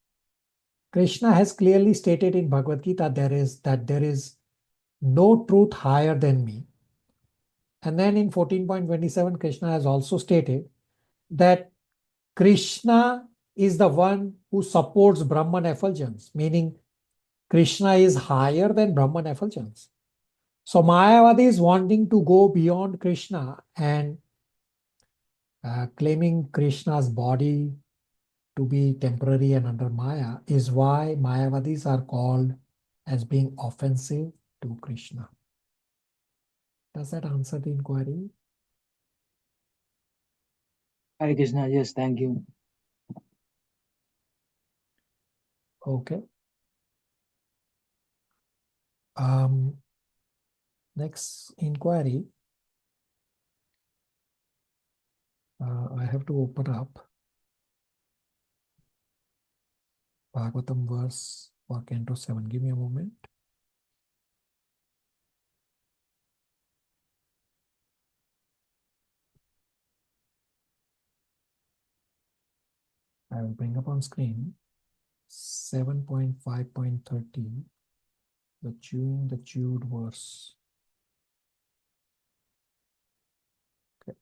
S1: Krishna has clearly stated in Bhagavad Gita that there is no truth higher than me. And then in 14.27, Krishna has also stated that Krishna is the one who supports Brahman effulgence, meaning Krishna is higher than Brahman effulgence. So Mayavadi is wanting to go beyond Krishna and claiming Krishna's body to be temporary and under Maya is why Mayavadis are called as being offensive to Krishna. Does that answer the inquiry?
S2: Hare Krishna. Yes, thank you.
S1: Okay. Next inquiry. I have to open up Bhagavatam verse for Canto 7. Give me a moment. I will bring up on screen 7.5.30, the chewing the chewed verse. Okay.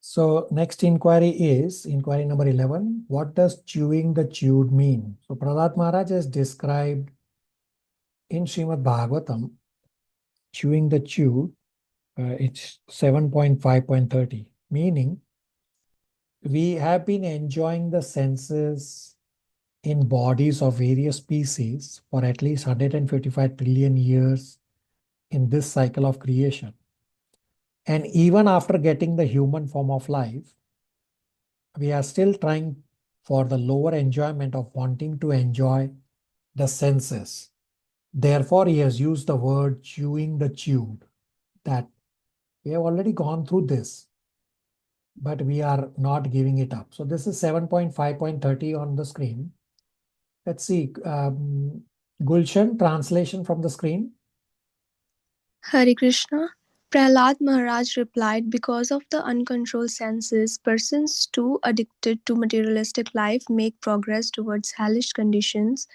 S1: So next inquiry is inquiry number 11. What does chewing the chewed mean? So Prahlad Maharaj has described in Srimad Bhagavatam chewing the chewed. It's 7.5.30, meaning we have been enjoying the senses in bodies of various species for at least 155 trillion years in this cycle of creation. And even after getting the human form of life, we are still trying for the lower enjoyment of wanting to enjoy the senses. Therefore, he has used the word chewing the chewed, that we have already gone through this, but we are not giving it up. So this is 7.5.30 on the screen. Let's see. Gulshan, translation from the screen.
S8: Hare Krishna. Prahlad Maharaj replied, because of the uncontrolled senses, persons too addicted to materialistic life make progress towards hellish conditions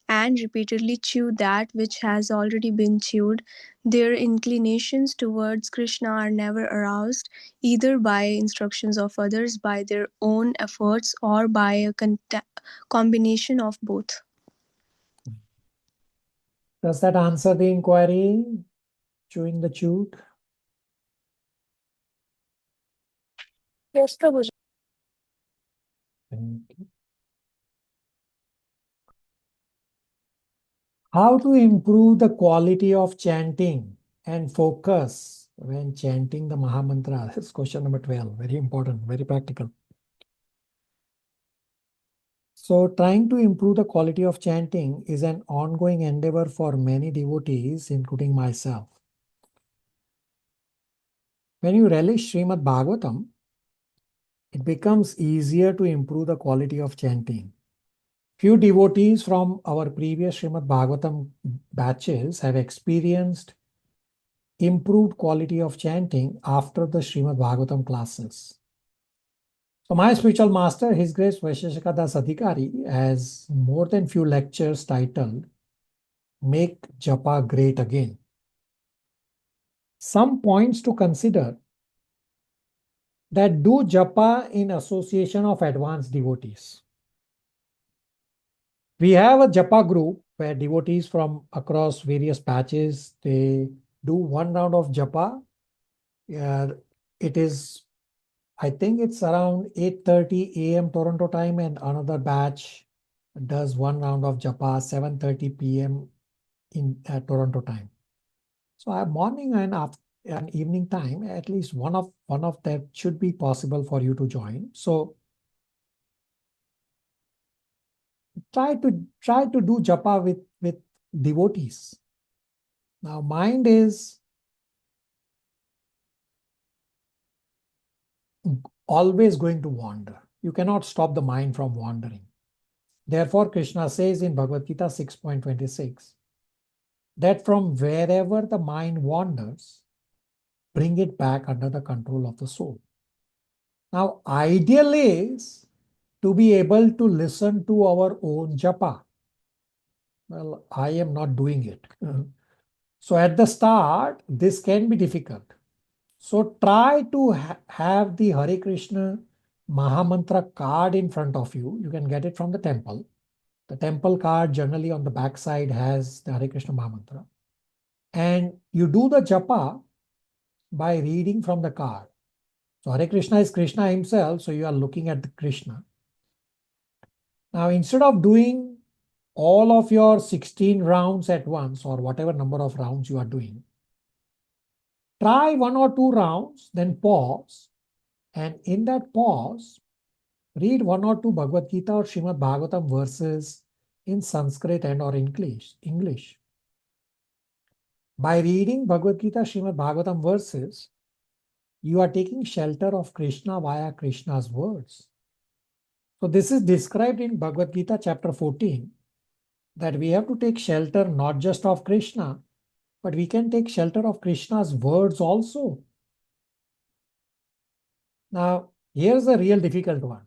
S8: and repeatedly chew that which has already been chewed. Their inclinations towards Krishna are never aroused, either by instructions of others, by their own efforts, or by a combination of both.
S1: Does that answer the inquiry? Chewing the chewed?
S8: Yes, Prabhuji.
S1: Thank you. How to improve the quality of chanting and focus when chanting the Mahamantra? This is question number 12. Very important, very practical. So trying to improve the quality of chanting is an ongoing endeavor for many devotees, including myself. When you relish Srimad Bhagavatam, it becomes easier to improve the quality of chanting. Few devotees from our previous Srimad Bhagavatam batches have experienced improved quality of chanting after the Srimad Bhagavatam classes. So my spiritual master, His Grace Vaisheshika Das Adhikari, has more than few lectures titled Make Japa Great Again. Some points to consider: that do japa in association of advanced devotees. We have a japa group where devotees from across various batches, they do one round of japa. It is, I think it's around 8:30 a.m. Toronto time, and another batch does one round of japa 7:30 p.m. in Toronto time. So morning and evening time, at least one of that should be possible for you to join. So try to do japa with devotees. Now mind is always going to wander. You cannot stop the mind from wandering. Therefore, Krishna says in Bhagavad Gita 6.26 that from wherever the mind wanders, bring it back under the control of the soul. Now, ideal is to be able to listen to our own japa. Well, I am not doing it. So at the start, this can be difficult. So try to have the Hare Krishna Mahamantra card in front of you. You can get it from the temple. The temple card generally on the back side has the Hare Krishna Mahamantra. And you do the japa by reading from the card. So Hare Krishna is Krishna himself, so you are looking at the Krishna. Now instead of doing all of your 16 rounds at once, or whatever number of rounds you are doing, try 1 or 2 rounds, then pause, and in that pause, read 1 or 2 Bhagavad Gita or Srimad Bhagavatam verses in Sanskrit and or English. By reading Bhagavad Gita, Srimad Bhagavatam verses, you are taking shelter of Krishna via Krishna's words. So this is described in Bhagavad Gita chapter 14, that we have to take shelter not just of Krishna, but we can take shelter of Krishna's words also. Now, here's a real difficult one.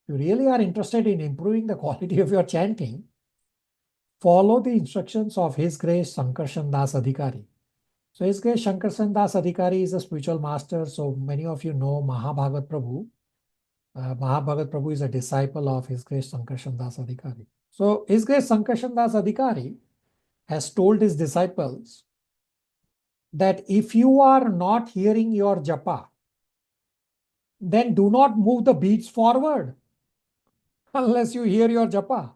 S1: If you really are interested in improving the quality of your chanting, follow the instructions of His Grace Sankarshan Das Adhikari. So His Grace Sankarshan Das Adhikari is a spiritual master. So many of you know Mahabhagat Prabhu. Mahabhagat Prabhu is a disciple of His Grace Sankarshan Das Adhikari. So His Grace Sankarshan Das Adhikari has told his disciples that if you are not hearing your japa, then do not move the beads forward unless you hear your japa.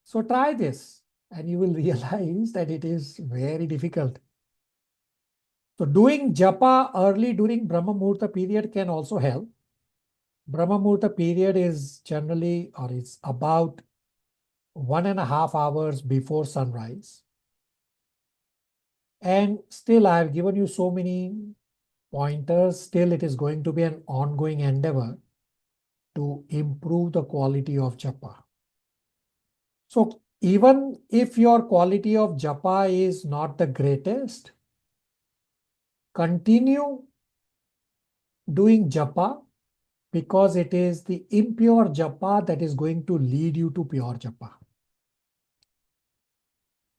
S1: So try this and you will realize that it is very difficult. So doing japa early during Brahma Muhurta period can also help. Brahma Muhurta period is generally, or it's about 1.5 hours before sunrise. And still I have given you so many pointers. Still it is going to be an ongoing endeavor to improve the quality of japa. So even if your quality of japa is not the greatest, continue doing japa, because it is the impure japa that is going to lead you to pure japa.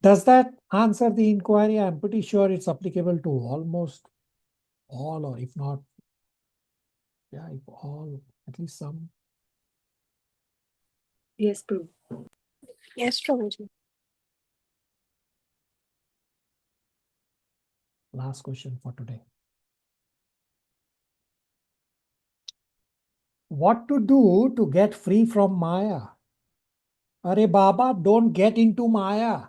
S1: Does that answer the inquiry? I'm pretty sure it's applicable to almost all, or if not, yeah, if all, at least some.
S5: Yes, Prabhu.
S8: Yes, Prabhuji.
S1: Last question for today. What to do to get free from Maya? Arey Baba, don't get into Maya.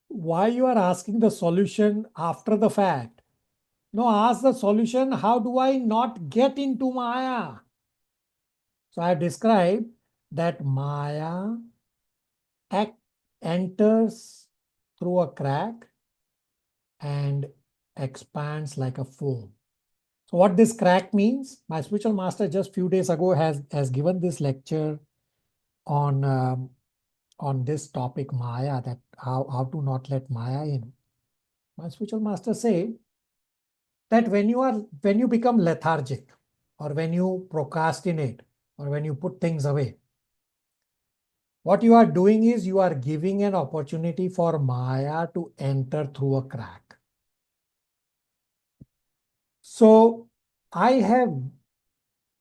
S1: why you are asking the solution after the fact? No, ask the solution, how do I not get into Maya? So I have described that Maya enters through a crack and expands like a foam. So what this crack means, my spiritual master just few days ago has given this lecture on this topic Maya, that how to not let Maya in. My spiritual master say that when you become lethargic, or when you procrastinate, or when you put things away, what you are doing is you are giving an opportunity for Maya to enter through a crack. So I have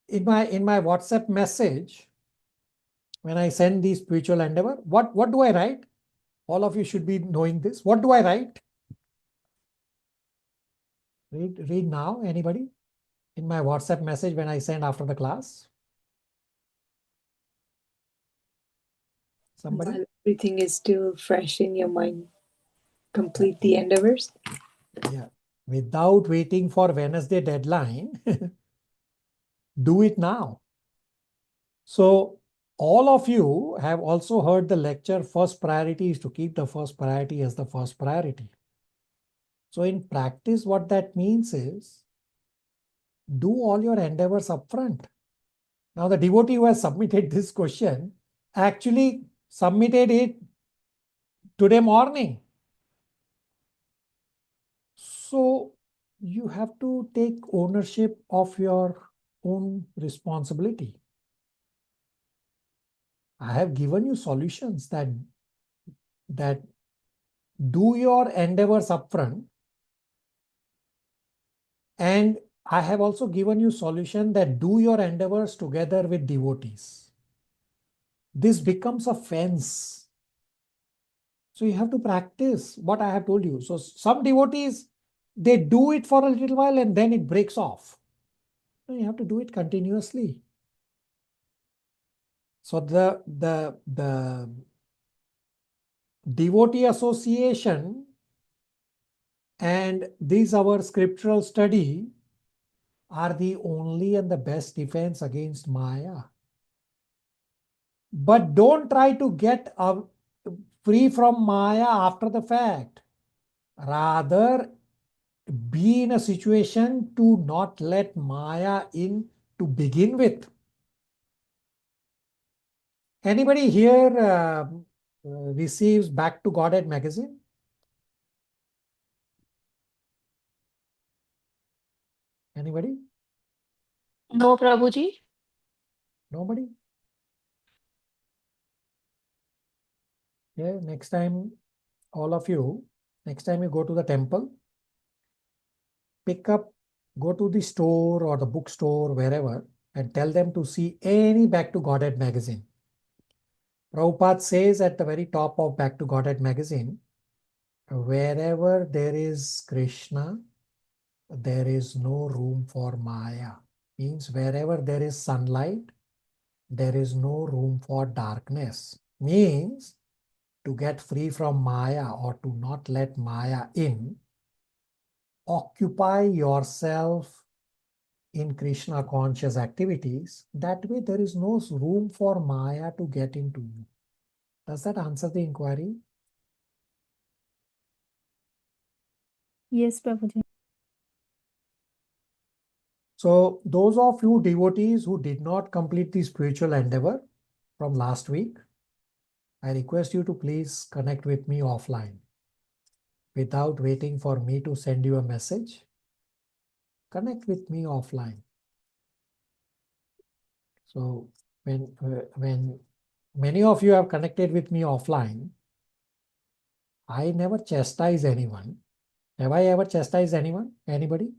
S1: in my WhatsApp message, when I send the spiritual endeavor, what do I write? All of you should be knowing this. What do I write? Read now, anybody? In my WhatsApp message when I send after the class. Somebody?
S5: While everything is still fresh in your mind, complete the endeavors.
S1: Yeah. Without waiting for Wednesday deadline, do it now. So all of you have also heard the lecture, first priority is to keep the first priority as the first priority. So in practice, what that means is do all your endeavors upfront. Now the devotee who has submitted this question actually submitted it today morning. So you have to take ownership of your own responsibility. I have given you solutions that do your endeavors upfront. And I have also given you solution that do your endeavors together with devotees. This becomes a fence. So you have to practice what I have told you. So some devotees, they do it for a little while and then it breaks off. You have to do it continuously. So the devotee association and this our scriptural study are the only and the best defense against Maya. But don't try to get free from Maya after the fact. Rather, be in a situation to not let Maya in to begin with. Anybody here receives Back to Godhead magazine? Anybody?
S4: No, Prabhuji.
S1: Nobody? Yeah, next time, all of you, next time you go to the temple, go to the store or the bookstore, wherever, and tell them to see any Back to Godhead magazine. Prabhupada says at the very top of Back to Godhead magazine, wherever there is Krishna, there is no room for Maya. Means wherever there is sunlight, there is no room for darkness. Means to get free from Maya or to not let Maya in, occupy yourself in Krishna conscious activities. That way there is no room for Maya to get into you. Does that answer the inquiry?
S8: Yes, Prabhuji.
S1: So those of you devotees who did not complete the spiritual endeavor from last week, I request you to please connect with me offline. Without waiting for me to send you a message, connect with me offline. So when many of you have connected with me offline, I never chastise anyone. Have I ever chastised anyone? Anybody?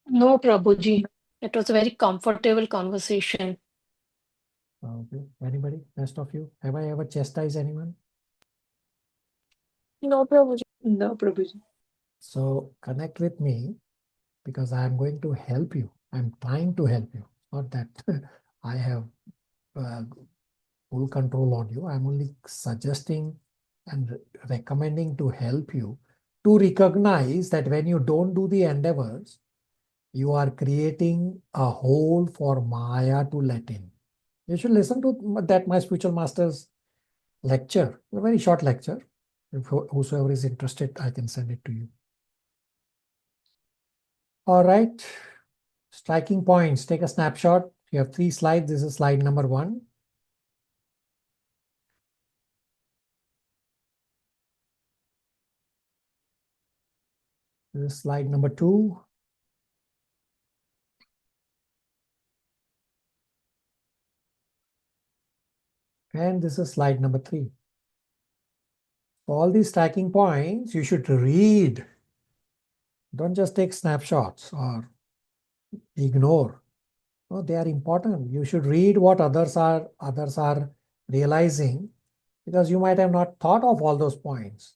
S4: No, Prabhuji. It was a very comfortable conversation.
S1: Okay. Anybody? Rest of you? Have I ever chastised anyone?
S8: No, Prabhuji.
S5: No, Prabhuji.
S1: So connect with me because I am going to help you. I'm trying to help you. Not that I have full control on you. I'm only suggesting and recommending to help you to recognize that when you don't do the endeavors, you are creating a hole for Maya to let in. You should listen to that my spiritual master's lecture, a very short lecture. If whosoever is interested, I can send it to you. All right. Striking points. Take a snapshot. You have 3 slides. This is slide number 1. This is slide number 2. And this is slide number 3. All these striking points, you should read. Don't just take snapshots or ignore. No, they are important. You should read what others are realizing, because you might have not thought of all those points.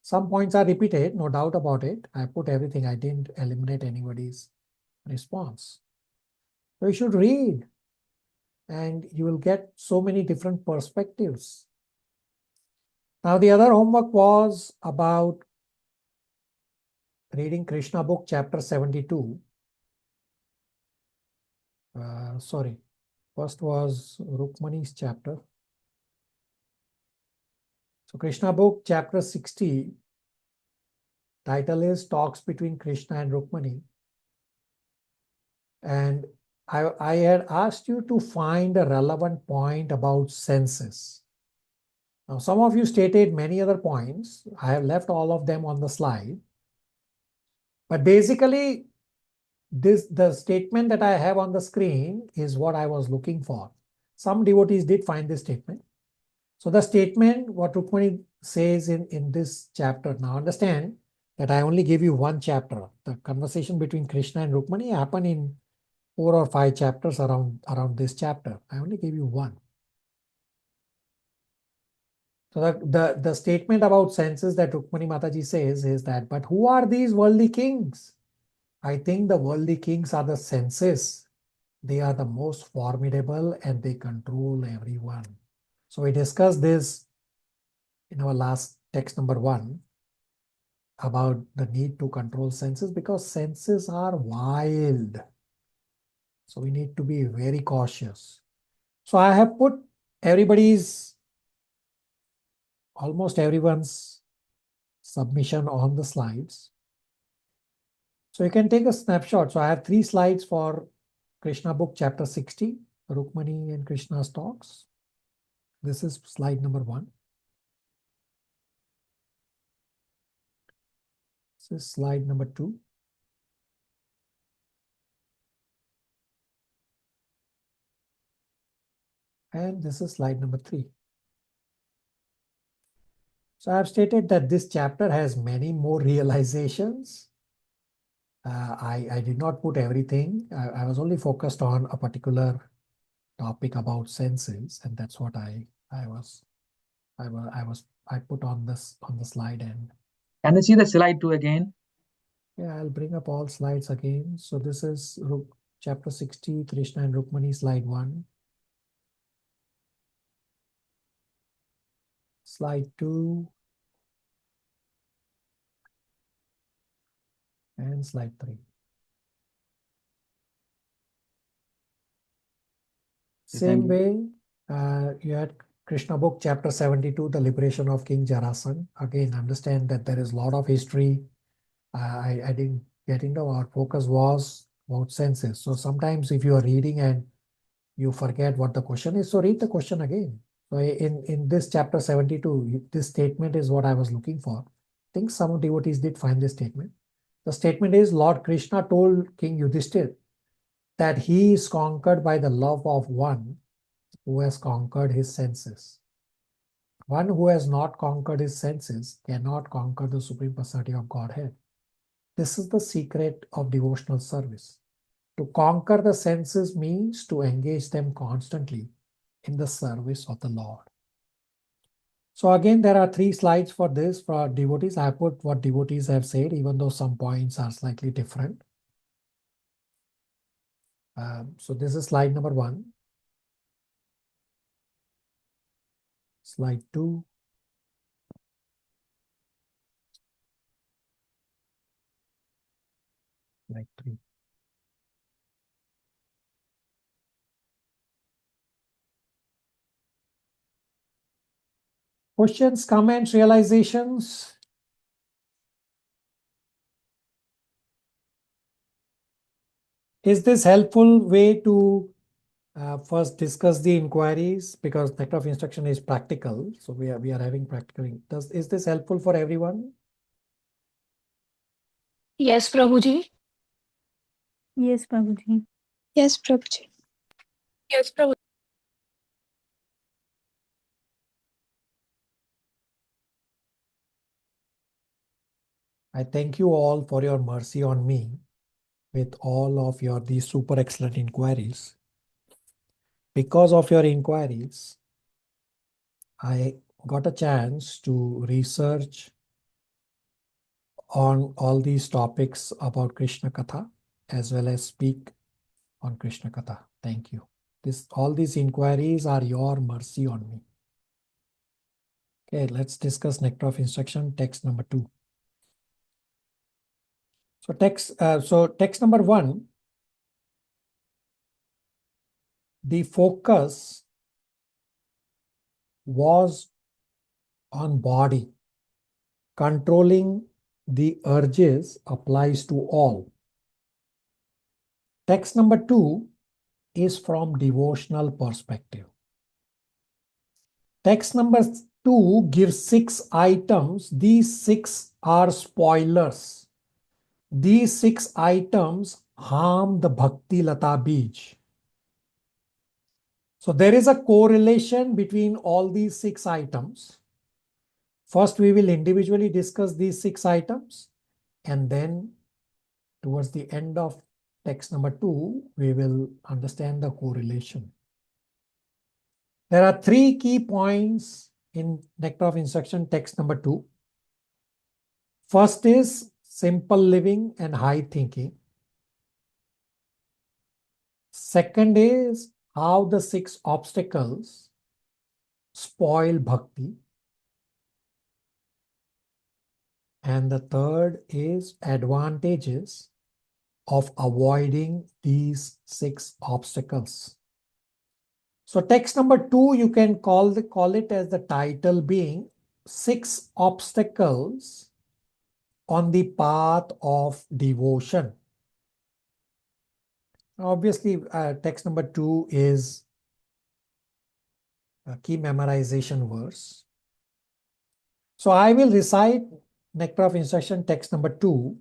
S1: Some points are repeated, no doubt about it. I put everything. I didn't eliminate anybody's response. So you should read, and you will get so many different perspectives. Now, the other homework was about reading Krishna book, chapter 72. Sorry, first was Rukmani's chapter. So Krishna book, chapter 60, title is Talks Between Krishna and Rukmani. And I had asked you to find a relevant point about senses. Now, some of you stated many other points. I have left all of them on the slide. But basically, the statement that I have on the screen is what I was looking for. Some devotees did find this statement. So the statement, what Rukmani says in this chapter, now understand that I only gave you one chapter. The conversation between Krishna and Rukmani happened in 4 or 5 chapters around this chapter. I only gave you one. So the statement about senses that Rukmani Mataji says is that, but who are these worldly kings? I think the worldly kings are the senses. They are the most formidable and they control everyone. So we discussed this in our last text number 1 about the need to control senses, because senses are wild. So we need to be very cautious. So I have put almost everyone's submission on the slides. So you can take a snapshot. So I have 3 slides for Krishna book, chapter 60, Rukmani and Krishna's talks. This is slide number 1. This is slide number 2. And this is slide number 3. So I have stated that this chapter has many more realizations. I did not put everything. I was only focused on a particular topic about senses, and that's what I put on the slide. And
S2: Can you see the slide 2 again?
S1: yeah, I'll bring up all slides again. So this is chapter 60, Krishna and Rukmani, slide 1. Slide 2. And slide 3. Same way, you had Krishna book, chapter 72, the liberation of King Jarasandha. Again, understand that there is a lot of history. I didn't get into. Our focus was about senses. So sometimes if you are reading and you forget what the question is, so read the question again. So in this chapter 72, this statement is what I was looking for. I think some devotees did find this statement. The statement is, Lord Krishna told King Yudhishthira that he is conquered by the love of one who has conquered his senses. One who has not conquered his senses cannot conquer the Supreme Personality of Godhead. This is the secret of devotional service. To conquer the senses means to engage them constantly in the service of the Lord. So again, there are 3 slides for this for devotees. I put what devotees have said, even though some points are slightly different. So this is slide number 1. Slide 2. Slide 3. Questions, comments, realizations? Is this helpful way to first discuss the inquiries, because nectar of instruction is practical, so we are having practical. Is this helpful for everyone?
S4: Yes, Prabhuji.
S7: Yes, Prabhuji.
S8: Yes, Prabhuji.
S4: Yes, Prabhuji.
S1: I thank you all for your mercy on me with all of these super excellent inquiries. Because of your inquiries, I got a chance to research on all these topics about Krishna Katha, as well as speak on Krishna Katha. Thank you. All these inquiries are your mercy on me. Okay, let's discuss nectar of instruction, text number 2. So text number 1, the focus was on body. Controlling the urges applies to all. Text number 2 is from devotional perspective. Text number 2 gives 6 items. These 6 are spoilers. These 6 items harm the Bhakti Lata Bij. So there is a correlation between all these 6 items. First, we will individually discuss these 6 items, and then towards the end of text number 2, we will understand the correlation. There are 3 key points in nectar of instruction, text number 2. First is simple living and high thinking. Second is how the 6 obstacles spoil bhakti. And the third is advantages of avoiding these 6 obstacles. So text number 2, you can call it as the title being 6 obstacles on the path of devotion. Obviously, text number 2 is a key memorization verse. So I will recite nectar of instruction, text number 2,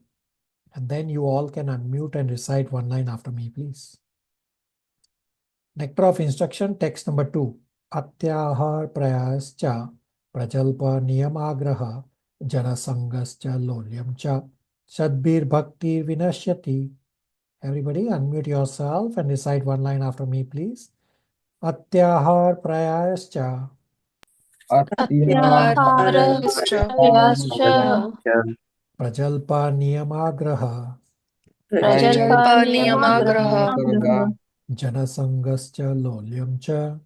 S1: and then you all can unmute and recite one line after me, please. Nectar of instruction, text number 2. Atyahar Prayash Prajalpa Niyamagraha Janasangascha Lolyamcha Sadbir Bhakti Vinashyati. Everybody unmute yourself and recite one line after me, please. Atyahar Prayash
S2: Atyahar
S4: Prayash
S1: Prajalpa Niyamagraha
S4: Prajalpa Niyamagraha
S1: Janasangascha Lolyamcha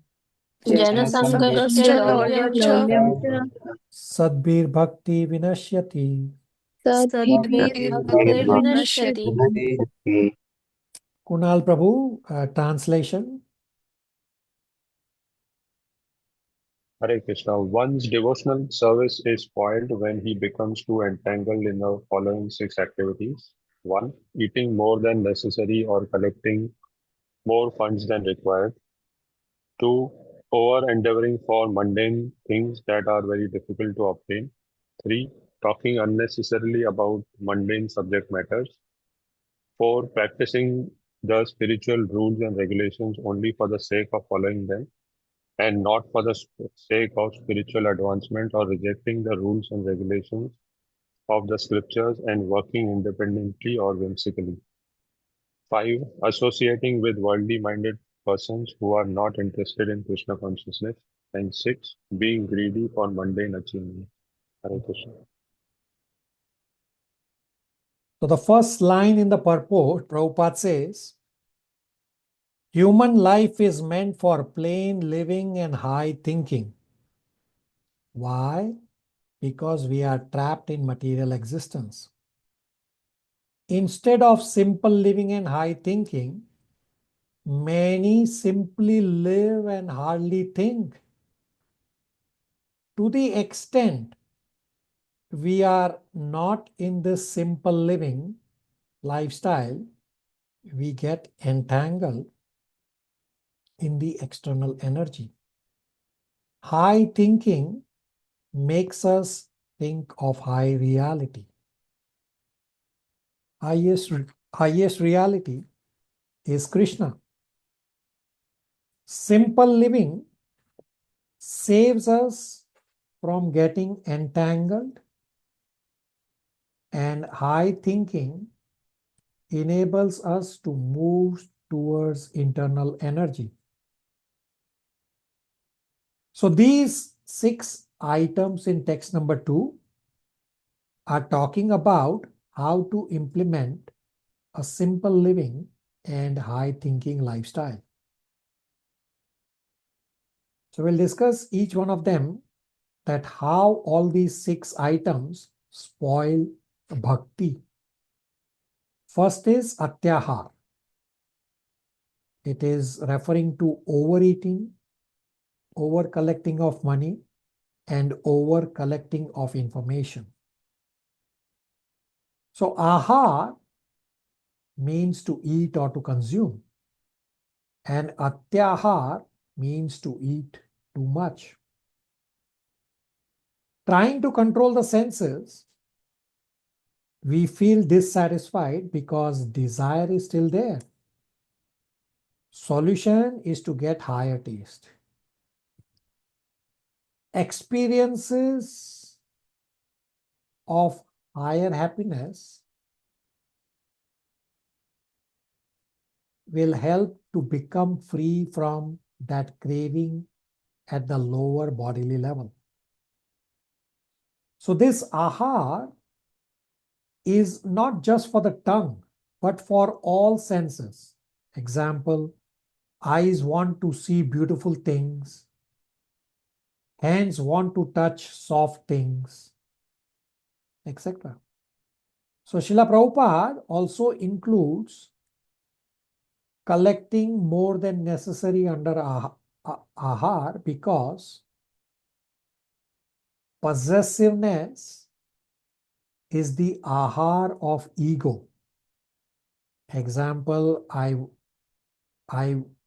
S4: Janasangascha Lolyamcha
S1: Sadbir Bhakti Vinashyati.
S4: Sadbir Bhakti Vinashyati.
S1: Kunal Prabhu, translation.
S9: Hare Krishna. One's devotional service is spoiled when he becomes too entangled in the following 6 activities. 1. Eating more than necessary or collecting more funds than required. 2. Over-endeavoring for mundane things that are very difficult to obtain. 3. Talking unnecessarily about mundane subject matters. 4. Practicing the spiritual rules and regulations only for the sake of following them, and not for the sake of spiritual advancement, or rejecting the rules and regulations of the scriptures and working independently or whimsically. 5. Associating with worldly-minded persons who are not interested in Krishna consciousness. And 6. Being greedy for mundane achievements. Hare Krishna.
S1: So the first line in the purport, Prabhupada says, human life is meant for plain living and high thinking. Why? Because we are trapped in material existence. Instead of simple living and high thinking, many simply live and hardly think. To the extent we are not in this simple living lifestyle, we get entangled in the external energy. High thinking makes us think of high reality. Highest reality is Krishna. Simple living saves us from getting entangled, and high thinking enables us to move towards internal energy. So these 6 items in text number 2 are talking about how to implement a simple living and high thinking lifestyle. So we'll discuss each one of them, that how all these 6 items spoil bhakti. First is Atyahar. It is referring to overeating, over collecting of money, and over collecting of information. So ahar means to eat or to consume, and atyahar means to eat too much. Trying to control the senses, we feel dissatisfied because desire is still there. Solution is to get higher taste. Experiences of higher happiness will help to become free from that craving at the lower bodily level. So this ahar is not just for the tongue, but for all senses. Example, eyes want to see beautiful things. Hands want to touch soft things, etc. So Srila Prabhupada also includes collecting more than necessary under ahar, because possessiveness is the ahar of ego. Example, I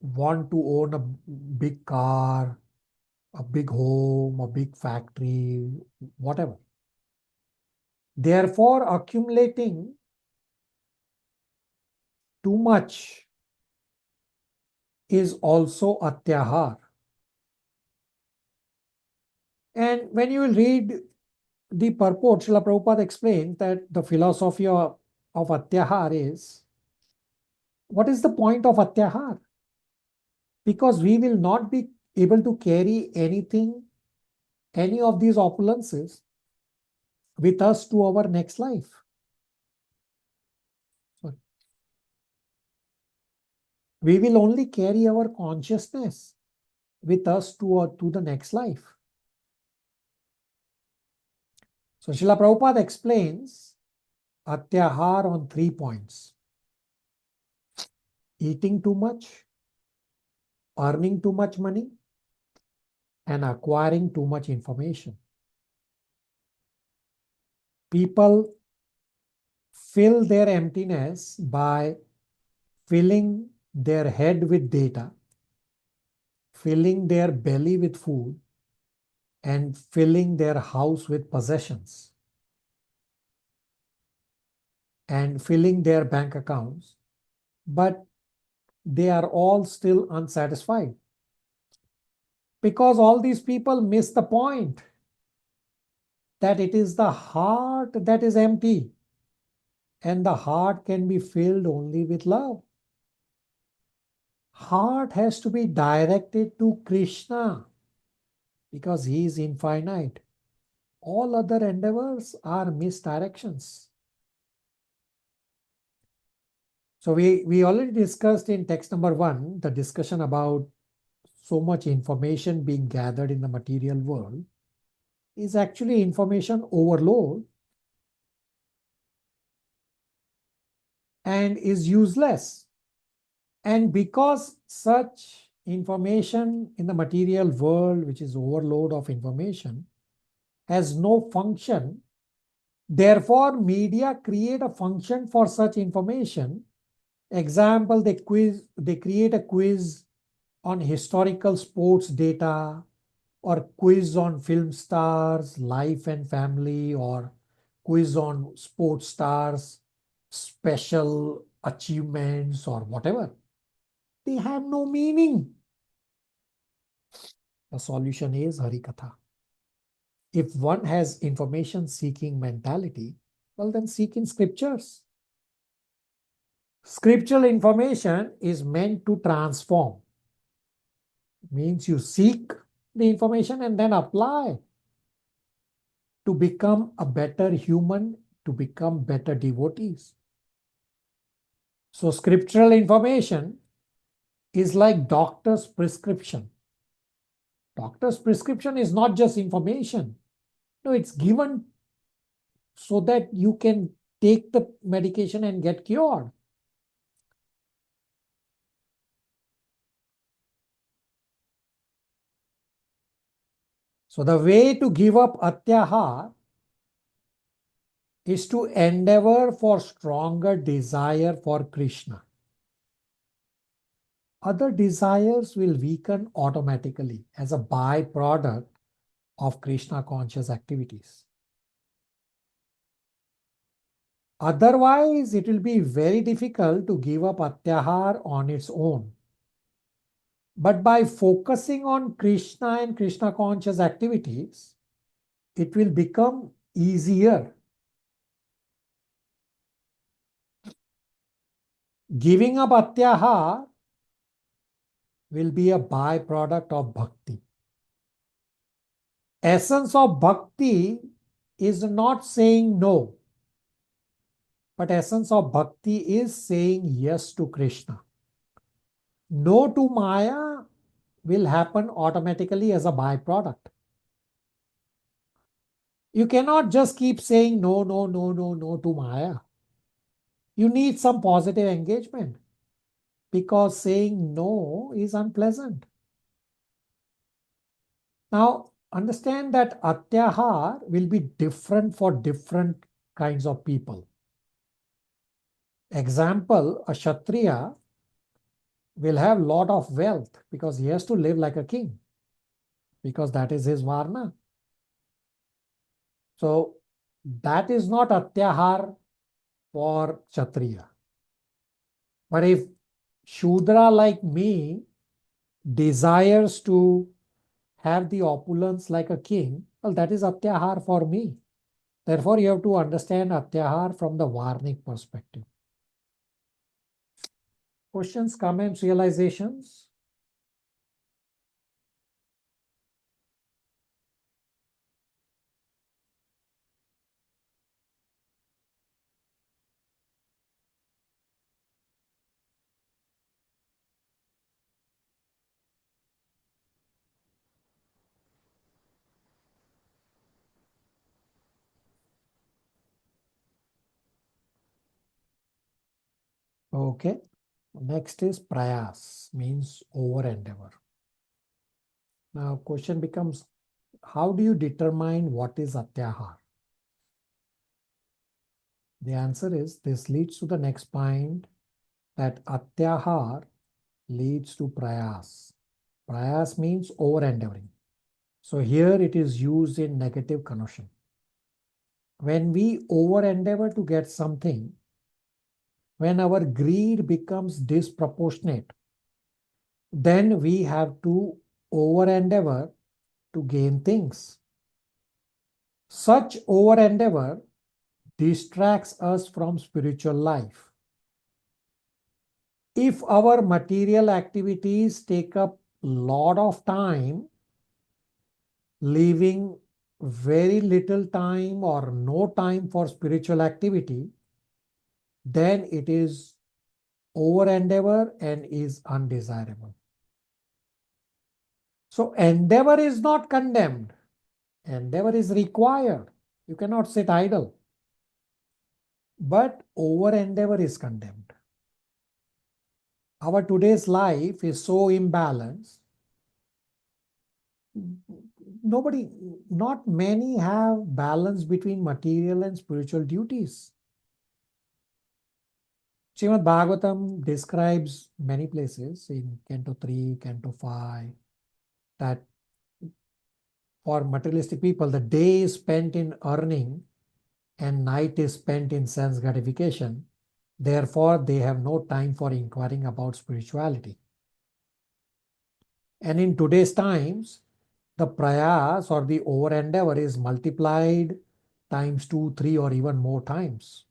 S1: want to own a big car, a big home, a big factory, whatever. Therefore, accumulating too much is also atyahar. And when you will read the purport, Srila Prabhupada explains that the philosophy of atyahar is, what is the point of atyahar? Because we will not be able to carry anything, any of these opulences with us to our next life. We will only carry our consciousness with us to the next life. So Srila Prabhupada explains atyahar on 3 points: eating too much, earning too much money, and acquiring too much information. People fill their emptiness by filling their head with data, filling their belly with food, and filling their house with possessions, and filling their bank accounts, but they are all still unsatisfied. Because all these people miss the point that it is the heart that is empty, and the heart can be filled only with love. Heart has to be directed to Krishna because he is infinite. All other endeavors are misdirections. So we already discussed in text number 1 the discussion about so much information being gathered in the material world. is actually information overload and is useless. And because such information in the material world, which is overload of information, has no function, therefore media create a function for such information. Example, they create a quiz on historical sports data, or quiz on film stars, life and family, or quiz on sports stars, special achievements, or whatever. They have no meaning. The solution is Harikatha. If one has information seeking mentality, well, then seek in scriptures. Scriptural information is meant to transform. Means you seek the information and then apply to become a better human, to become better devotees. So scriptural information is like doctor's prescription. Doctor's prescription is not just information. No, it's given so that you can take the medication and get cured. So the way to give up Atyahar is to endeavor for stronger desire for Krishna. Other desires will weaken automatically as a byproduct of Krishna conscious activities. Otherwise, it will be very difficult to give up Atyahar on its own. But by focusing on Krishna and Krishna conscious activities, it will become easier. Giving up Atyahar will be a byproduct of bhakti. Essence of bhakti is not saying no, but essence of bhakti is saying yes to Krishna. No to Maya will happen automatically as a byproduct. You cannot just keep saying no, no, no, no, no to Maya. You need some positive engagement, because saying no is unpleasant. Now, understand that Atyahar will be different for different kinds of people. Example, a Kshatriya will have lot of wealth because he has to live like a king, because that is his Varna. So that is not Atyahar for Kshatriya. But if Shudra like me desires to have the opulence like a king, well, that is Atyahar for me. Therefore, you have to understand Atyahar from the Varnik perspective. Questions, comments, realizations? Okay. Next is Prayas, means over endeavor. Now, question becomes, how do you determine what is Atyahar? The answer is, this leads to the next point, that Atyahar leads to Prayas. Prayas means over endeavoring. So here it is used in negative connotation. When we over endeavor to get something, when our greed becomes disproportionate, then we have to over endeavor to gain things. Such over endeavor distracts us from spiritual life. If our material activities take up a lot of time, leaving very little time or no time for spiritual activity, then it is over endeavor and is undesirable. So endeavor is not condemned. endeavor is required. You cannot sit idle. But over endeavor is condemned. Our today's life is so imbalanced. Not many have balance between material and spiritual duties. Srimad Bhagavatam describes many places in Canto 3, Canto 5, that for materialistic people, the day is spent in earning and night is spent in sense gratification. Therefore, they have no time for inquiring about spirituality. And in today's times, the prayas or the over endeavor is multiplied times 2, 3, or even more times.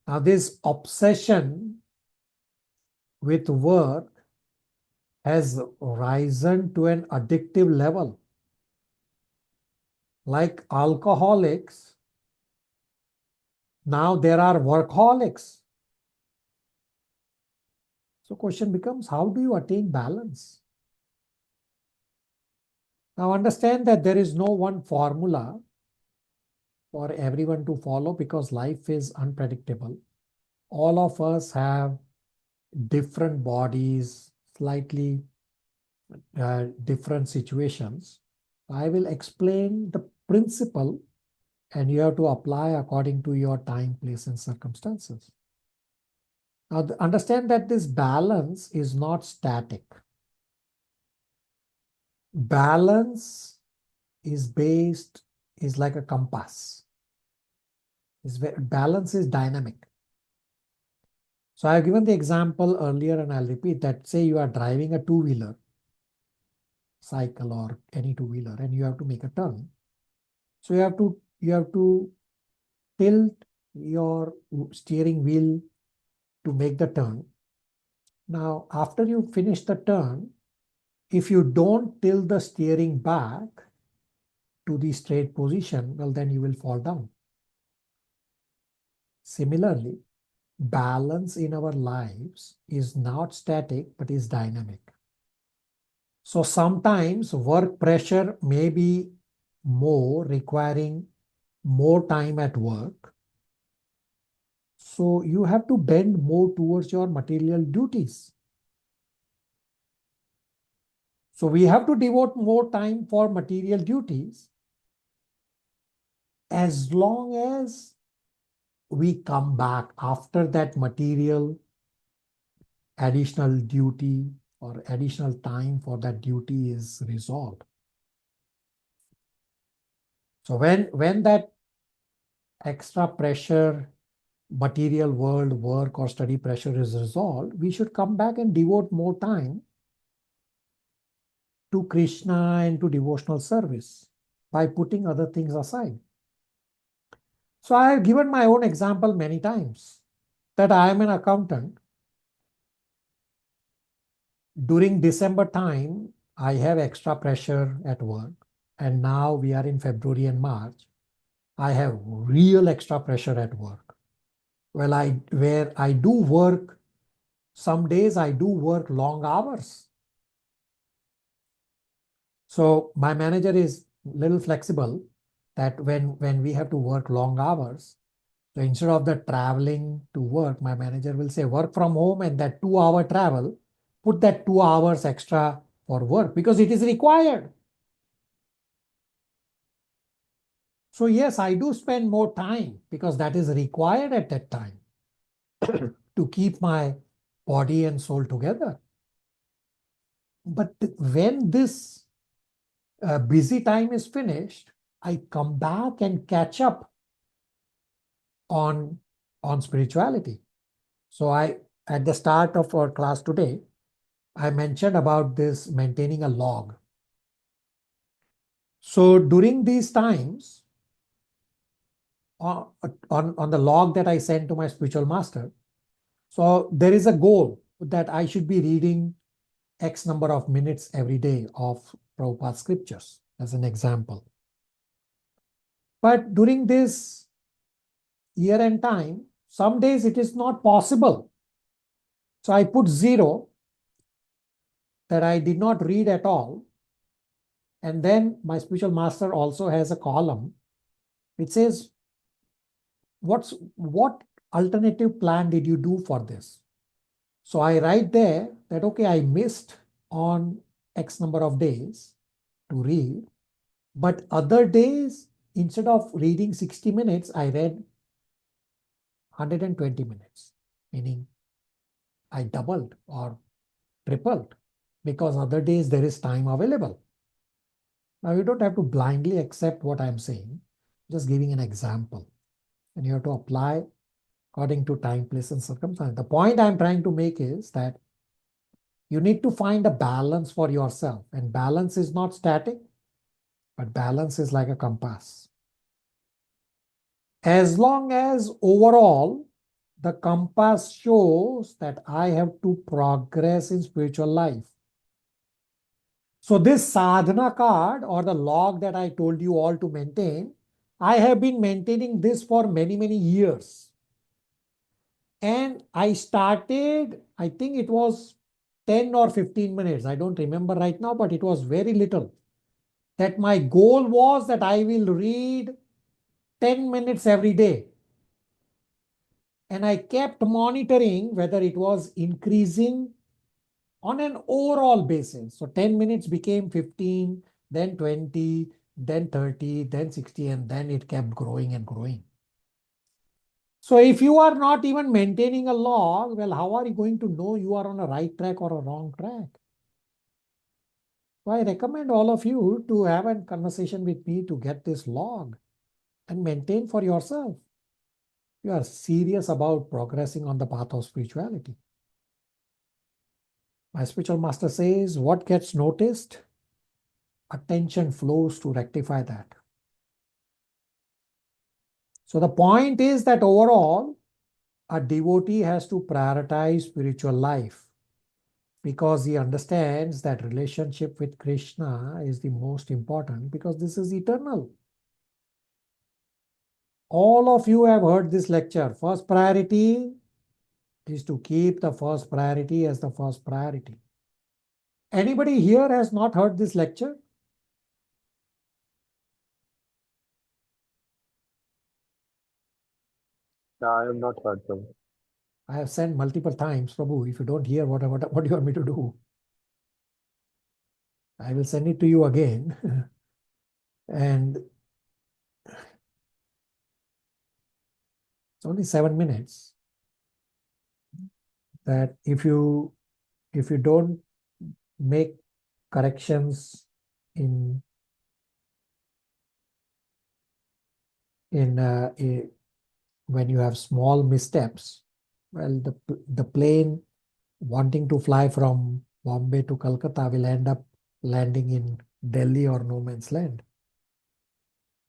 S1: Now, this obsession with work has risen to an addictive level. Like alcoholics, now there are workaholics. So question becomes, how do you attain balance? Now understand that there is no one formula for everyone to follow because life is unpredictable. All of us have different bodies, slightly different situations. I will explain the principle and you have to apply according to your time, place, and circumstances. Now, understand that this balance is not static. Balance is like a compass. Balance is dynamic. So I have given the example earlier and I'll repeat that. Say you are driving a two-wheeler, cycle or any two-wheeler, and you have to make a turn. So you have to tilt your steering wheel to make the turn. Now, after you finish the turn, if you don't tilt the steering back to the straight position, well, then you will fall down. Similarly, balance in our lives is not static, but is dynamic. So sometimes work pressure may be more, requiring more time at work. So you have to bend more towards your material duties. So we have to devote more time for material duties as long as we come back after that material additional duty or additional time for that duty is resolved. So when that extra pressure, material world, work or study pressure is resolved, we should come back and devote more time to Krishna and to devotional service by putting other things aside. So I have given my own example many times that I am an accountant. During December time, I have extra pressure at work. And now we are in February and March. I have real extra pressure at work. Well, where I do work, some days I do work long hours. So my manager is a little flexible that when we have to work long hours, so instead of the traveling to work, my manager will say work from home and that 2-hour travel, put that 2 hours extra for work because it is required. So yes, I do spend more time because that is required at that time to keep my body and soul together. But when this busy time is finished, I come back and catch up on spirituality. So at the start of our class today, I mentioned about this maintaining a log. So during these times, on the log that I sent to my spiritual master, so there is a goal that I should be reading X number of minutes every day of Prabhupada's scriptures, as an example. But during this year-end time, some days it is not possible. So I put 0, that I did not read at all. And then my spiritual master also has a column which says, what alternative plan did you do for this? So I write there that, okay, I missed on X number of days to read, but other days, instead of reading 60 minutes, I read 120 minutes, meaning I doubled or tripled, because other days there is time available. Now you don't have to blindly accept what I'm saying, just giving an example. And you have to apply according to time, place, and circumstance. The point I'm trying to make is that you need to find a balance for yourself. And balance is not static, but balance is like a compass. As long as overall the compass shows that I have to progress in spiritual life. So this sadhana card or the log that I told you all to maintain, I have been maintaining this for many, many years. And I started, I think it was 10 or 15 minutes. I don't remember right now, but it was very little. That my goal was that I will read 10 minutes every day. And I kept monitoring whether it was increasing on an overall basis. So 10 minutes became 15, then 20, then 30, then 60, and then it kept growing and growing. So if you are not even maintaining a log, well, how are you going to know you are on a right track or a wrong track? So I recommend all of you to have a conversation with me to get this log and maintain for yourself. You are serious about progressing on the path of spirituality. My spiritual master says, what gets noticed? Attention flows to rectify that. So the point is that overall, a devotee has to prioritize spiritual life because he understands that relationship with Krishna is the most important because this is eternal. All of you have heard this lecture. First priority is to keep the first priority as the first priority. Anybody here has not heard this lecture?
S9: No, I have not heard them.
S1: I have sent multiple times, Prabhu. If you don't hear, what do you want me to do? I will send it to you again. And it's only 7 minutes. That if you don't make corrections in when you have small missteps, well, the plane wanting to fly from Bombay to Calcutta will end up landing in Delhi or no man's land.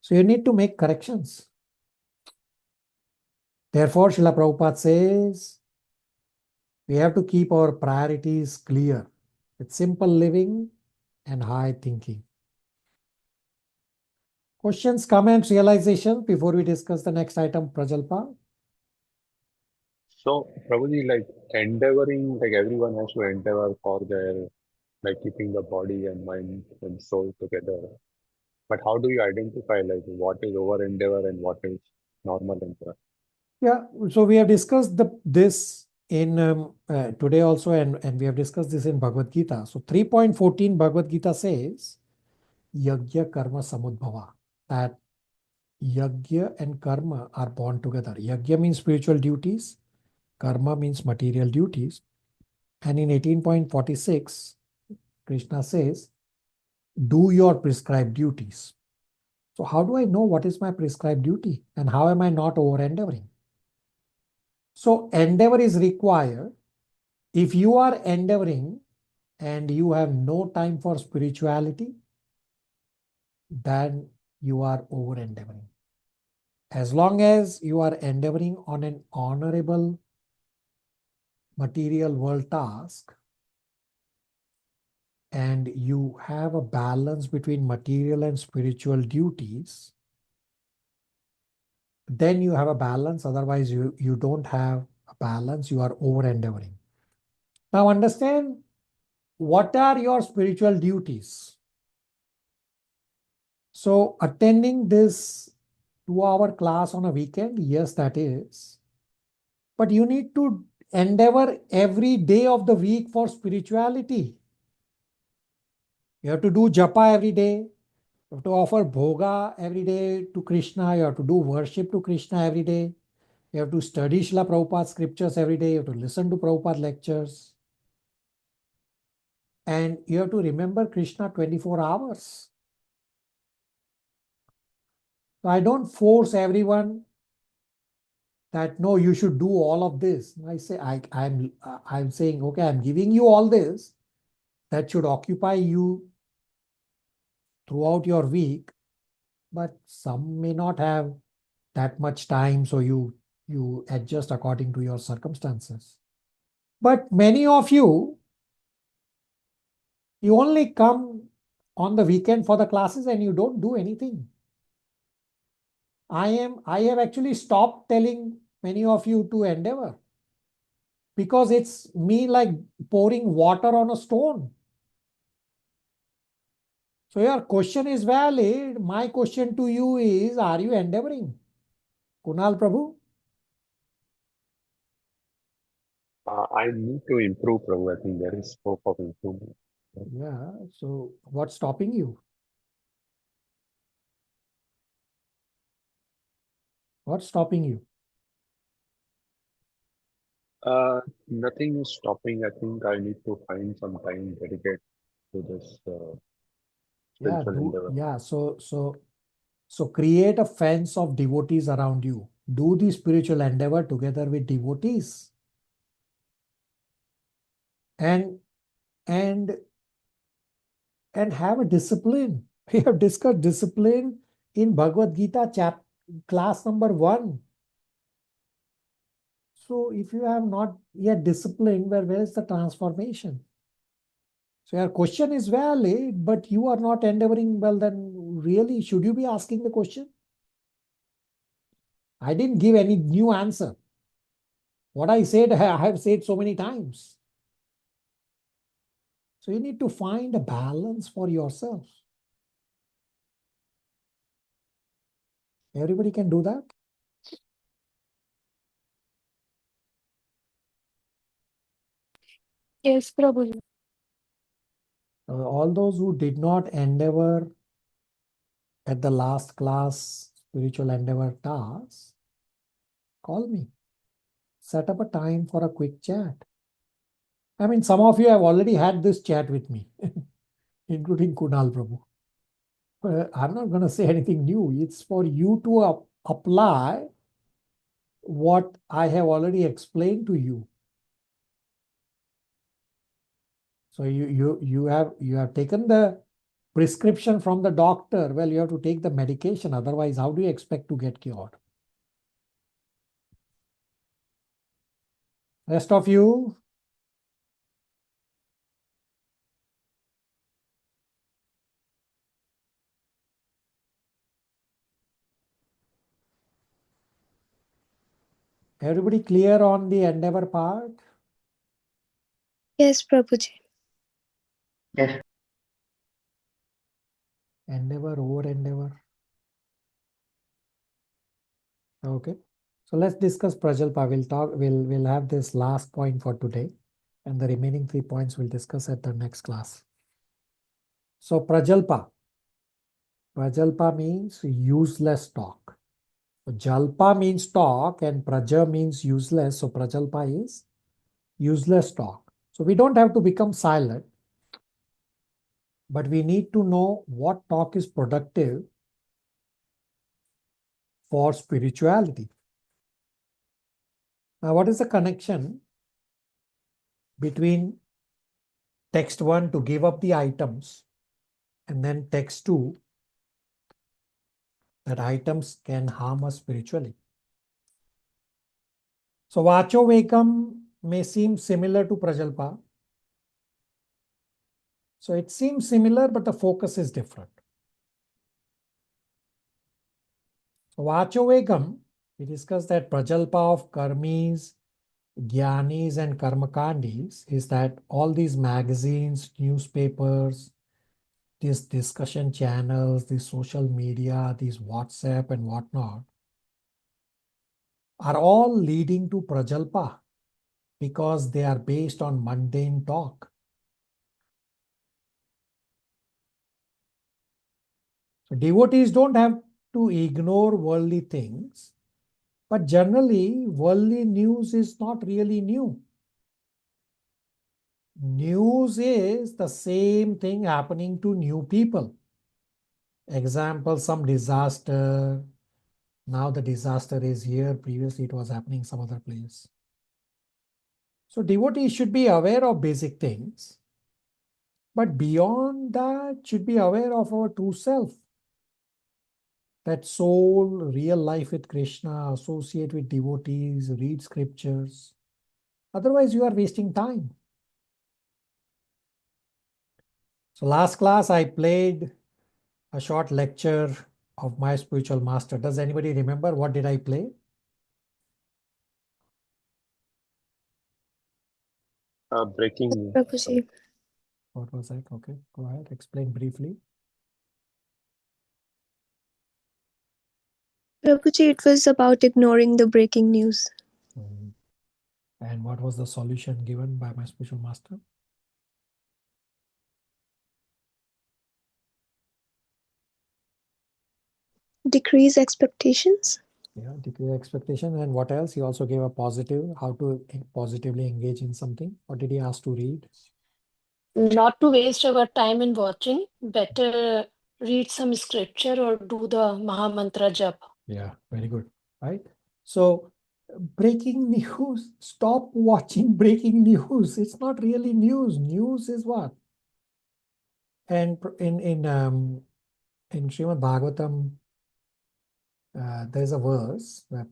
S1: So you need to make corrections. Therefore, Srila Prabhupada says, we have to keep our priorities clear with simple living and high thinking. Questions, comments, realizations before we discuss the next item, Prajalpa?
S9: So, probably like endeavoring, like everyone has to endeavor for their, like keeping the body and mind and soul together. But how do you identify like what is over endeavor and what is normal endeavor?
S1: Yeah, so we have discussed this in today also, and we have discussed this in Bhagavad Gita. So 3.14 Bhagavad Gita says, Yajna Karma Samudbhava, that Yajna and Karma are born together. Yajna means spiritual duties, Karma means material duties. And in 18.46, Krishna says, do your prescribed duties. So how do I know what is my prescribed duty and how am I not over endeavoring? So endeavor is required. If you are endeavoring and you have no time for spirituality, then you are over endeavoring. As long as you are endeavoring on an honorable material world task and you have a balance between material and spiritual duties, then you have a balance. Otherwise, you don't have a balance. You are over endeavoring. Now understand, what are your spiritual duties? So attending this 2-hour class on a weekend, yes, that is. But you need to endeavor every day of the week for spirituality. You have to do japa every day. You have to offer bhoga every day to Krishna. You have to do worship to Krishna every day. You have to study Srila Prabhupada's scriptures every day. You have to listen to Prabhupada lectures. And you have to remember Krishna 24 hours. So I don't force everyone that, no, you should do all of this. I say, I'm saying, okay, I'm giving you all this that should occupy you throughout your week, but some may not have that much time, so you adjust according to your circumstances. But many of you only come on the weekend for the classes and you don't do anything. I have actually stopped telling many of you to endeavor because it's me like pouring water on a stone. So your question is valid. My question to you is, are you endeavoring? Kunal Prabhu?
S9: I need to improve, Prabhu. I think there is scope of improvement.
S1: Yeah. So what's stopping you? What's stopping you?
S9: Nothing is stopping. I think I need to find some time dedicated to this
S1: Yeah.
S9: spiritual endeavor.
S1: Yeah. So create a fence of devotees around you. Do the spiritual endeavor together with devotees. And have a discipline. We have discussed discipline in Bhagavad Gita class number 1. So if you have not yet disciplined, where is the transformation? So your question is valid, but you are not endeavoring well, then really, should you be asking the question? I didn't give any new answer. What I said, I have said so many times. So you need to find a balance for yourself. Everybody can do that.
S8: Yes, Prabhuji.
S1: All those who did not endeavor at the last class spiritual endeavor task, call me. Set up a time for a quick chat. I mean, some of you have already had this chat with me, including Kunal Prabhu. I'm not going to say anything new. It's for you to apply what I have already explained to you. So you have taken the prescription from the doctor. Well, you have to take the medication. Otherwise, how do you expect to get cured? Rest of you? Everybody clear on the endeavor part?
S8: Yes, Prabhuji.
S3: Yes.
S1: Endeavor, over endeavor. Okay. So let's discuss Prajalpa. We'll have this last point for today, and the remaining 3 points we'll discuss at the next class. So Prajalpa. Prajalpa means useless talk. So Jalpa means talk and Praja means useless. So Prajalpa is useless talk. So we don't have to become silent, but we need to know what talk is productive for spirituality. Now, what is the connection between text 1 to give up the items and then text 2 that items can harm us spiritually? So Vacho Vekam may seem similar to Prajalpa. So it seems similar, but the focus is different. So Vacho Vekam, we discussed that Prajalpa of Karmis, Gyanis and Karmakandis is that all these magazines, newspapers, these discussion channels, these social media, these WhatsApp and whatnot, are all leading to Prajalpa because they are based on mundane talk. So devotees don't have to ignore worldly things, but generally worldly news is not really new. News is the same thing happening to new people. Example, some disaster. Now the disaster is here. Previously it was happening some other place. So devotees should be aware of basic things. But beyond that, should be aware of our true self. That soul, real life with Krishna, associate with devotees, read scriptures. Otherwise, you are wasting time. So last class, I played a short lecture of my spiritual master. Does anybody remember what did I play?
S9: Breaking news.
S8: Prabhuji.
S1: What was that? Okay, go ahead. Explain briefly.
S8: Prabhuji, it was about ignoring the breaking news.
S1: And what was the solution given by my spiritual master?
S8: Decrease expectations.
S1: Yeah, decrease expectation. And what else? He also gave a positive, how to positively engage in something. What did he ask to read?
S4: Not to waste our time in watching, better read some scripture or do the Mahamantra jap.
S1: Yeah, very good. Right? So breaking news, stop watching breaking news. It's not really news. News is what? And in Srimad Bhagavatam, there's a verse that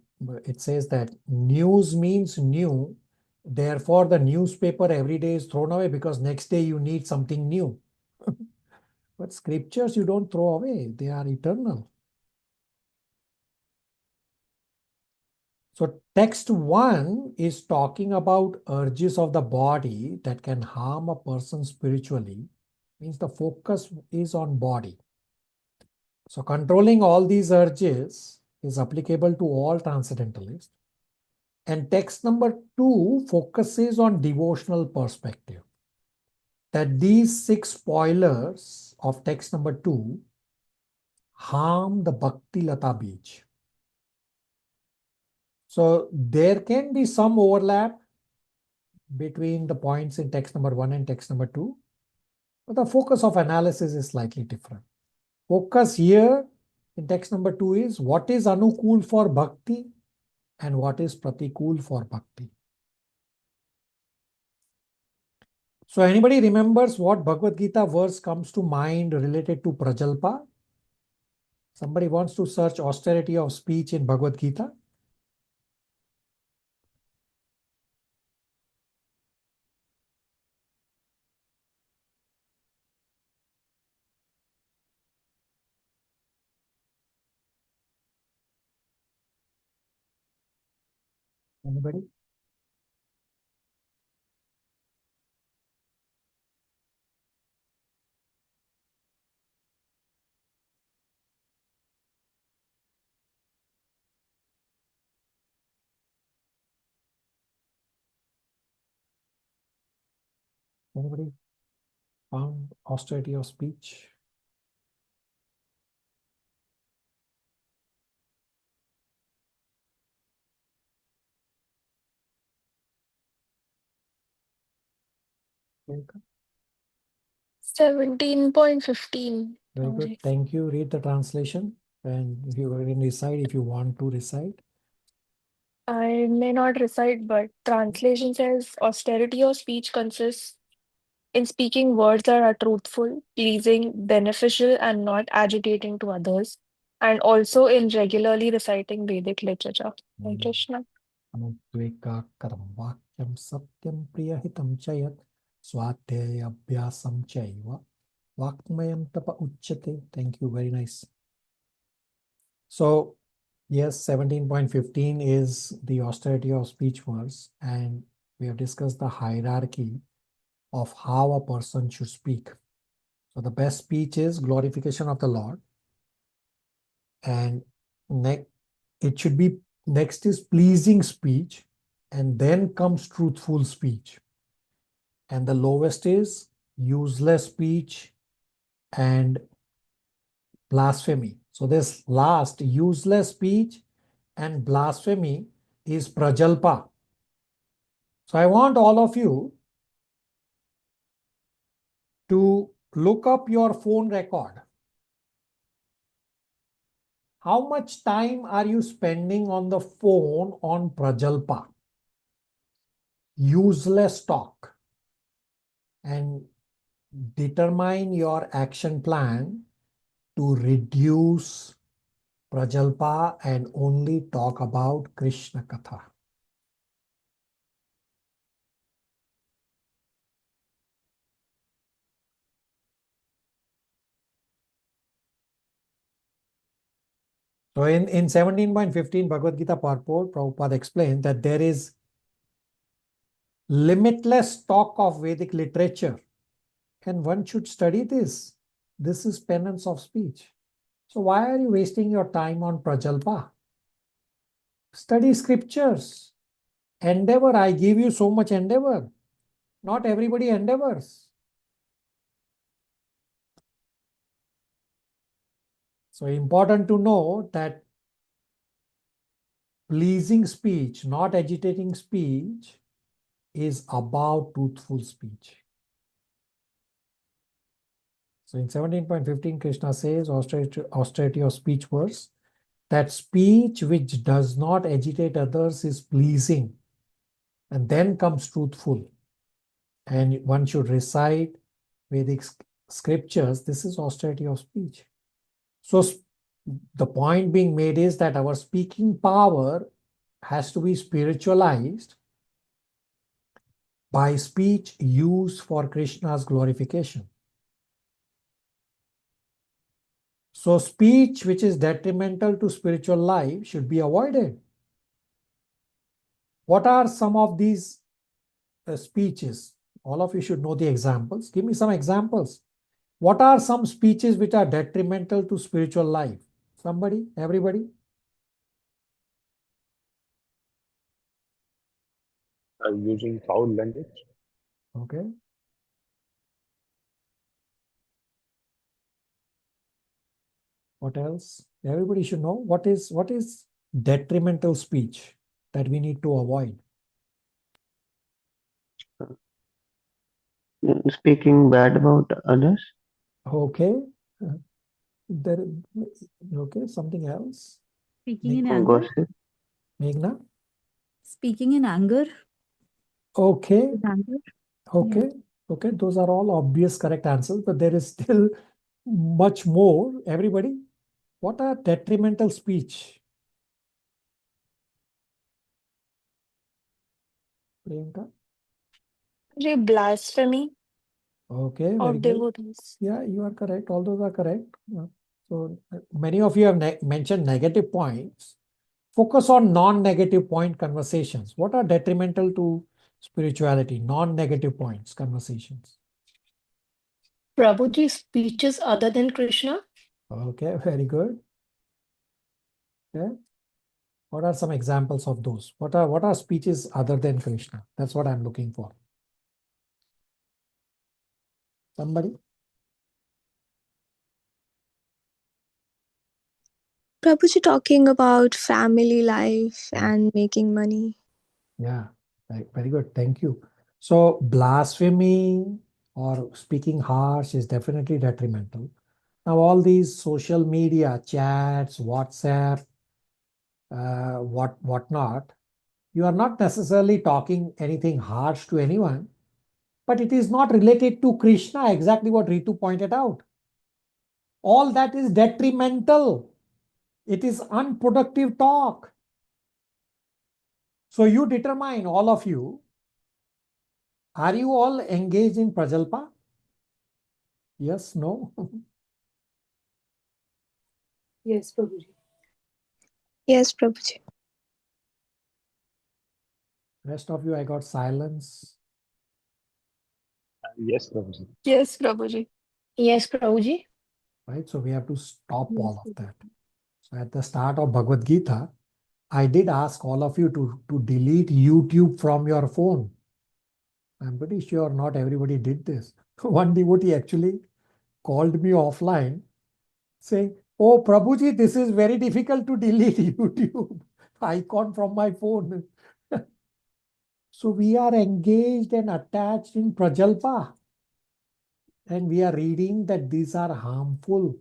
S1: it says that news means new. Therefore, the newspaper every day is thrown away because next day you need something new. But scriptures you don't throw away. They are eternal. So text 1 is talking about urges of the body that can harm a person spiritually. Means the focus is on body. So controlling all these urges is applicable to all transcendentalists. And text number 2 focuses on devotional perspective. That these 6 spoilers of text number 2 harm the Bhakti Lata Bij. So there can be some overlap between the points in text number 1 and text number 2, but the focus of analysis is slightly different. Focus here in text number 2 is what is Anukul for Bhakti and what is Pratikul for Bhakti. So anybody remembers what Bhagavad Gita verse comes to mind related to Prajalpa? Somebody wants to search austerity of speech in Bhagavad Gita? Anybody? Anybody found austerity of speech? Priyanka?
S8: 17.15.
S1: Very good. Thank you. Read the translation. And if you can recite, if you want to recite.
S8: I may not recite, but translation says austerity of speech consists in speaking words that are truthful, pleasing, beneficial, and not agitating to others, and also in regularly reciting Vedic literature. Hare Krishna.
S1: Anudvekaakaram vakyam satyam priyahitam chayat swadhyaya abhyasam chaiva vakmayam tapa uchyate. Thank you. Very nice. So, yes, 17.15 is the austerity of speech verse, and we have discussed the hierarchy of how a person should speak. So the best speech is glorification of the Lord. And it should be, next is pleasing speech, and then comes truthful speech. And the lowest is useless speech and blasphemy. So this last, useless speech and blasphemy, is Prajalpa. So I want all of you to look up your phone record. How much time are you spending on the phone on Prajalpa? Useless talk. And determine your action plan to reduce Prajalpa and only talk about Krishna Katha. So in 17.15 Bhagavad Gita purport, Prabhupada explained that there is limitless stock of Vedic literature, and one should study this. This is penance of speech. So why are you wasting your time on Prajalpa? Study scriptures. Endeavor. I give you so much endeavor. Not everybody endeavors. So important to know that pleasing speech, not agitating speech, is about truthful speech. So in 17.15, Krishna says, austerity of speech verse, that speech which does not agitate others is pleasing. And then comes truthful. And one should recite Vedic scriptures. This is austerity of speech. So the point being made is that our speaking power has to be spiritualized by speech used for Krishna's glorification. So speech which is detrimental to spiritual life should be avoided. What are some of these speeches? All of you should know the examples. Give me some examples. What are some speeches which are detrimental to spiritual life? Somebody? Everybody?
S9: Using foul language.
S1: Okay. What else? Everybody should know what is detrimental speech that we need to avoid.
S3: Speaking bad about others.
S1: Okay. There, okay, something else.
S7: Speaking in anger.
S3: Gossip.
S1: Meghna?
S7: Speaking in anger.
S1: Okay.
S7: In anger.
S1: Okay. Okay. Those are all obvious correct answers, but there is still much more. Everybody, what are detrimental speech? Priyanka?
S8: Blasphemy
S1: Okay, very
S8: of
S1: good.
S8: devotees.
S1: Yeah, you are correct. All those are correct. So many of you have mentioned negative points. Focus on non-negative point conversations. What are detrimental to spirituality? Non-negative points conversations.
S4: Prabhuji, speeches other than Krishna?
S1: Okay, very good. Okay. What are some examples of those? What are speeches other than Krishna? That's what I'm looking for. Somebody?
S8: Prabhuji talking about family life and making money.
S1: Yeah, very good. Thank you. So blasphemy or speaking harsh is definitely detrimental. Now all these social media, chats, WhatsApp, whatnot, you are not necessarily talking anything harsh to anyone, but it is not related to Krishna, exactly what Ritu pointed out. All that is detrimental. It is unproductive talk. So you determine, all of you, are you all engaged in Prajalpa? Yes, no?
S5: Yes, Prabhuji.
S8: Yes, Prabhuji.
S1: Rest of you, I got silence.
S9: Yes, Prabhuji.
S8: Yes, Prabhuji.
S4: Yes, Prabhuji.
S1: right? So we have to stop
S5: Yes,
S1: all of that. So at the start of Bhagavad Gita, I did ask all of you to delete YouTube from your phone. I'm pretty sure not everybody did this. One devotee actually called me offline saying, "Oh, Prabhuji, this is very difficult to delete YouTube icon from my phone." So we are engaged and attached in Prajalpa. And we are reading that these are harmful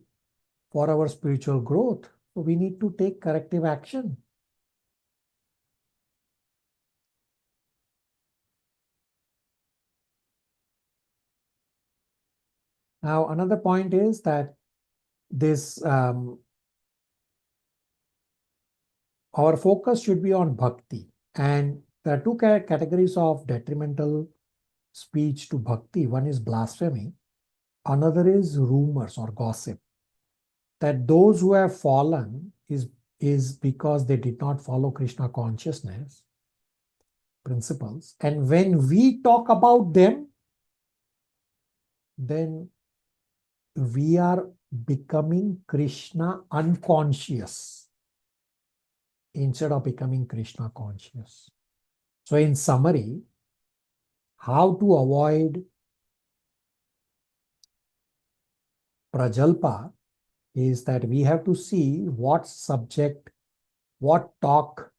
S1: for our spiritual growth. So we need to take corrective action. Now, another point is that this our focus should be on bhakti. And there are two categories of detrimental speech to bhakti. One is blasphemy. Another is rumors or gossip. That those who have fallen is because they did not follow Krishna consciousness principles. And when we talk about them, then we are becoming Krishna unconscious instead of becoming Krishna conscious. So in summary, how to avoid Prajalpa is that we have to see what subject, what talk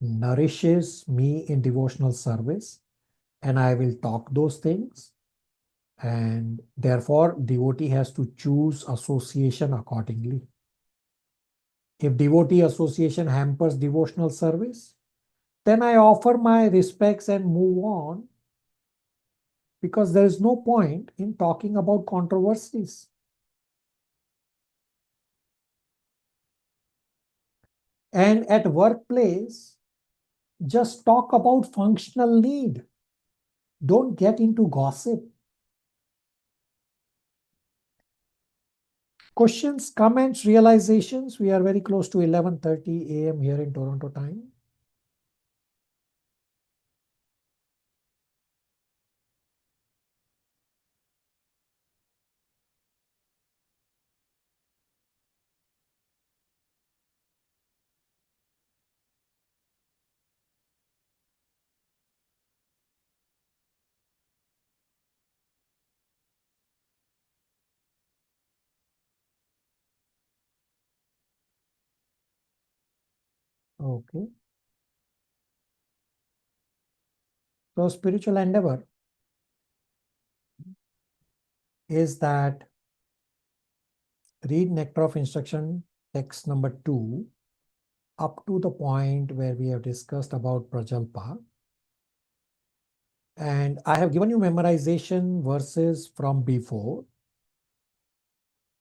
S1: nourishes me in devotional service, and I will talk those things. And therefore, devotee has to choose association accordingly. If devotee association hampers devotional service, then I offer my respects and move on, because there is no point in talking about controversies. And at workplace, just talk about functional need. Don't get into gossip. Questions, comments, realizations. We are very close to 11:30 a.m. here in Toronto time. Okay. So spiritual endeavor is that read Nectar of Instruction, text number 2, up to the point where we have discussed about Prajalpa. And I have given you memorization verses from before.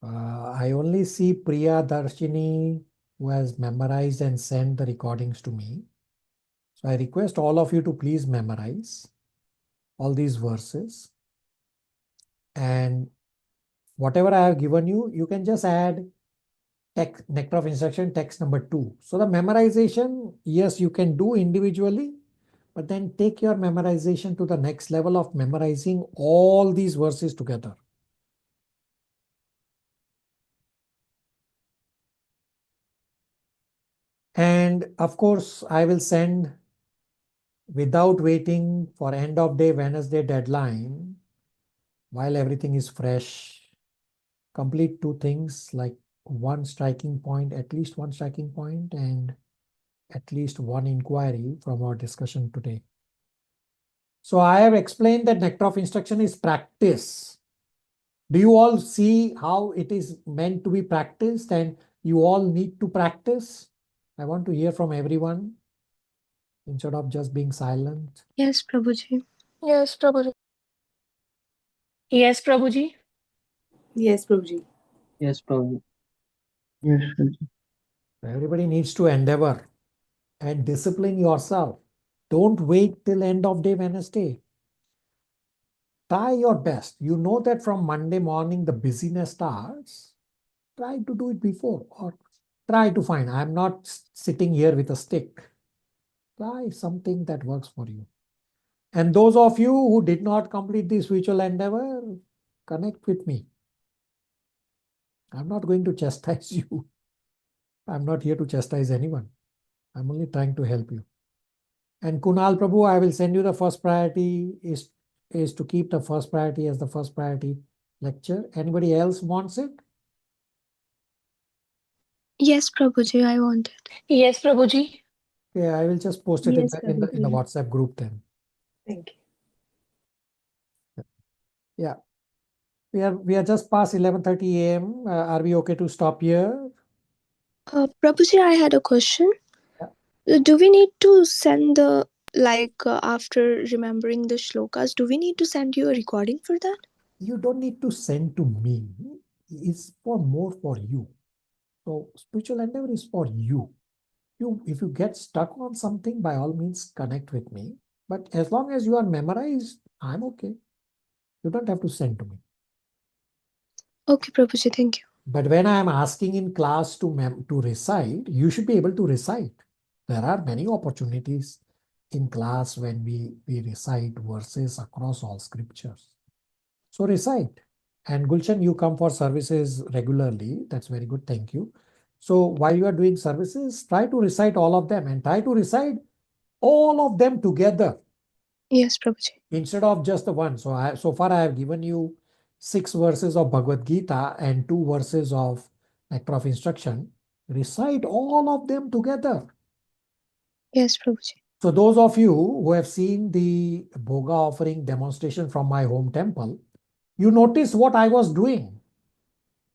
S1: I only see Priya Darshini, who has memorized and sent the recordings to me. So I request all of you to please memorize all these verses. And whatever I have given you, you can just add Nectar of Instruction, text number 2. So the memorization, yes, you can do individually, but then take your memorization to the next level of memorizing all these verses together. And of course, I will send, without waiting for end of day Wednesday deadline, while everything is fresh, complete 2 things, like one striking point, at least one striking point, and at least one inquiry from our discussion today. So I have explained that Nectar of Instruction is practice. Do you all see how it is meant to be practiced, and you all need to practice? I want to hear from everyone instead of just being silent.
S8: Yes, Prabhuji.
S4: Yes, Prabhuji. Yes, Prabhuji.
S5: Yes, Prabhuji.
S2: Yes, Prabhuji. Yes, Prabhuji.
S1: Everybody needs to endeavor and discipline yourself. Don't wait till end of day Wednesday. Try your best. You know that from Monday morning the busyness starts. Try to do it before, or try to find. I'm not sitting here with a stick. Try something that works for you. And those of you who did not complete the spiritual endeavor, connect with me. I'm not going to chastise you. I'm not here to chastise anyone. I'm only trying to help you. And Kunal Prabhu, I will send you the first priority is to keep the first priority as the first priority lecture. Anybody else wants it?
S8: Yes, Prabhuji, I want it.
S4: Yes, Prabhuji.
S1: Yeah, I will just post it
S8: Yes,
S1: in the
S8: Prabhuji.
S1: WhatsApp group then.
S5: Thank you.
S1: Yeah. We are just past 11:30 a.m. Are we okay to stop here?
S8: Prabhuji, I had a question.
S1: Yeah.
S8: Do we need to send the, after remembering the shlokas, do we need to send you a recording for that?
S1: You don't need to send to me. It's more for you. So spiritual endeavor is for you. If you get stuck on something, by all means connect with me. But as long as you are memorized, I'm okay. You don't have to send to me.
S8: Okay, Prabhuji, thank you.
S1: But when I am asking in class to recite, you should be able to recite. There are many opportunities in class when we recite verses across all scriptures. So recite. And Gulshan, you come for services regularly. That's very good. Thank you. So while you are doing services, try to recite all of them and try to recite all of them together.
S8: Yes, Prabhuji.
S1: Instead of just the one. So far I have given you 6 verses of Bhagavad Gita and 2 verses of Nectar of Instruction. Recite all of them together.
S8: Yes, Prabhuji.
S1: So those of you who have seen the Bhoga offering demonstration from my home temple, you notice what I was doing.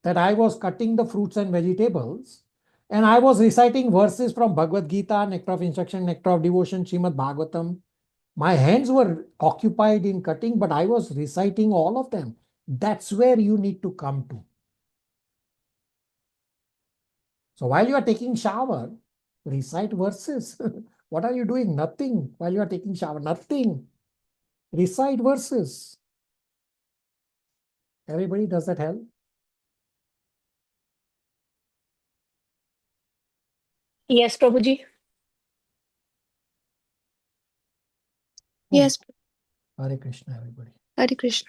S1: That I was cutting the fruits and vegetables and I was reciting verses from Bhagavad Gita, Nectar of Instruction, Nectar of Devotion, Srimad Bhagavatam. My hands were occupied in cutting, but I was reciting all of them. That's where you need to come to. So while you are taking shower, recite verses. What are you doing? Nothing. While you are taking shower, nothing. Recite verses. Everybody, does that help?
S4: Yes, Prabhuji.
S8: Yes.
S1: Hare Krishna, everybody.
S8: Hare Krishna.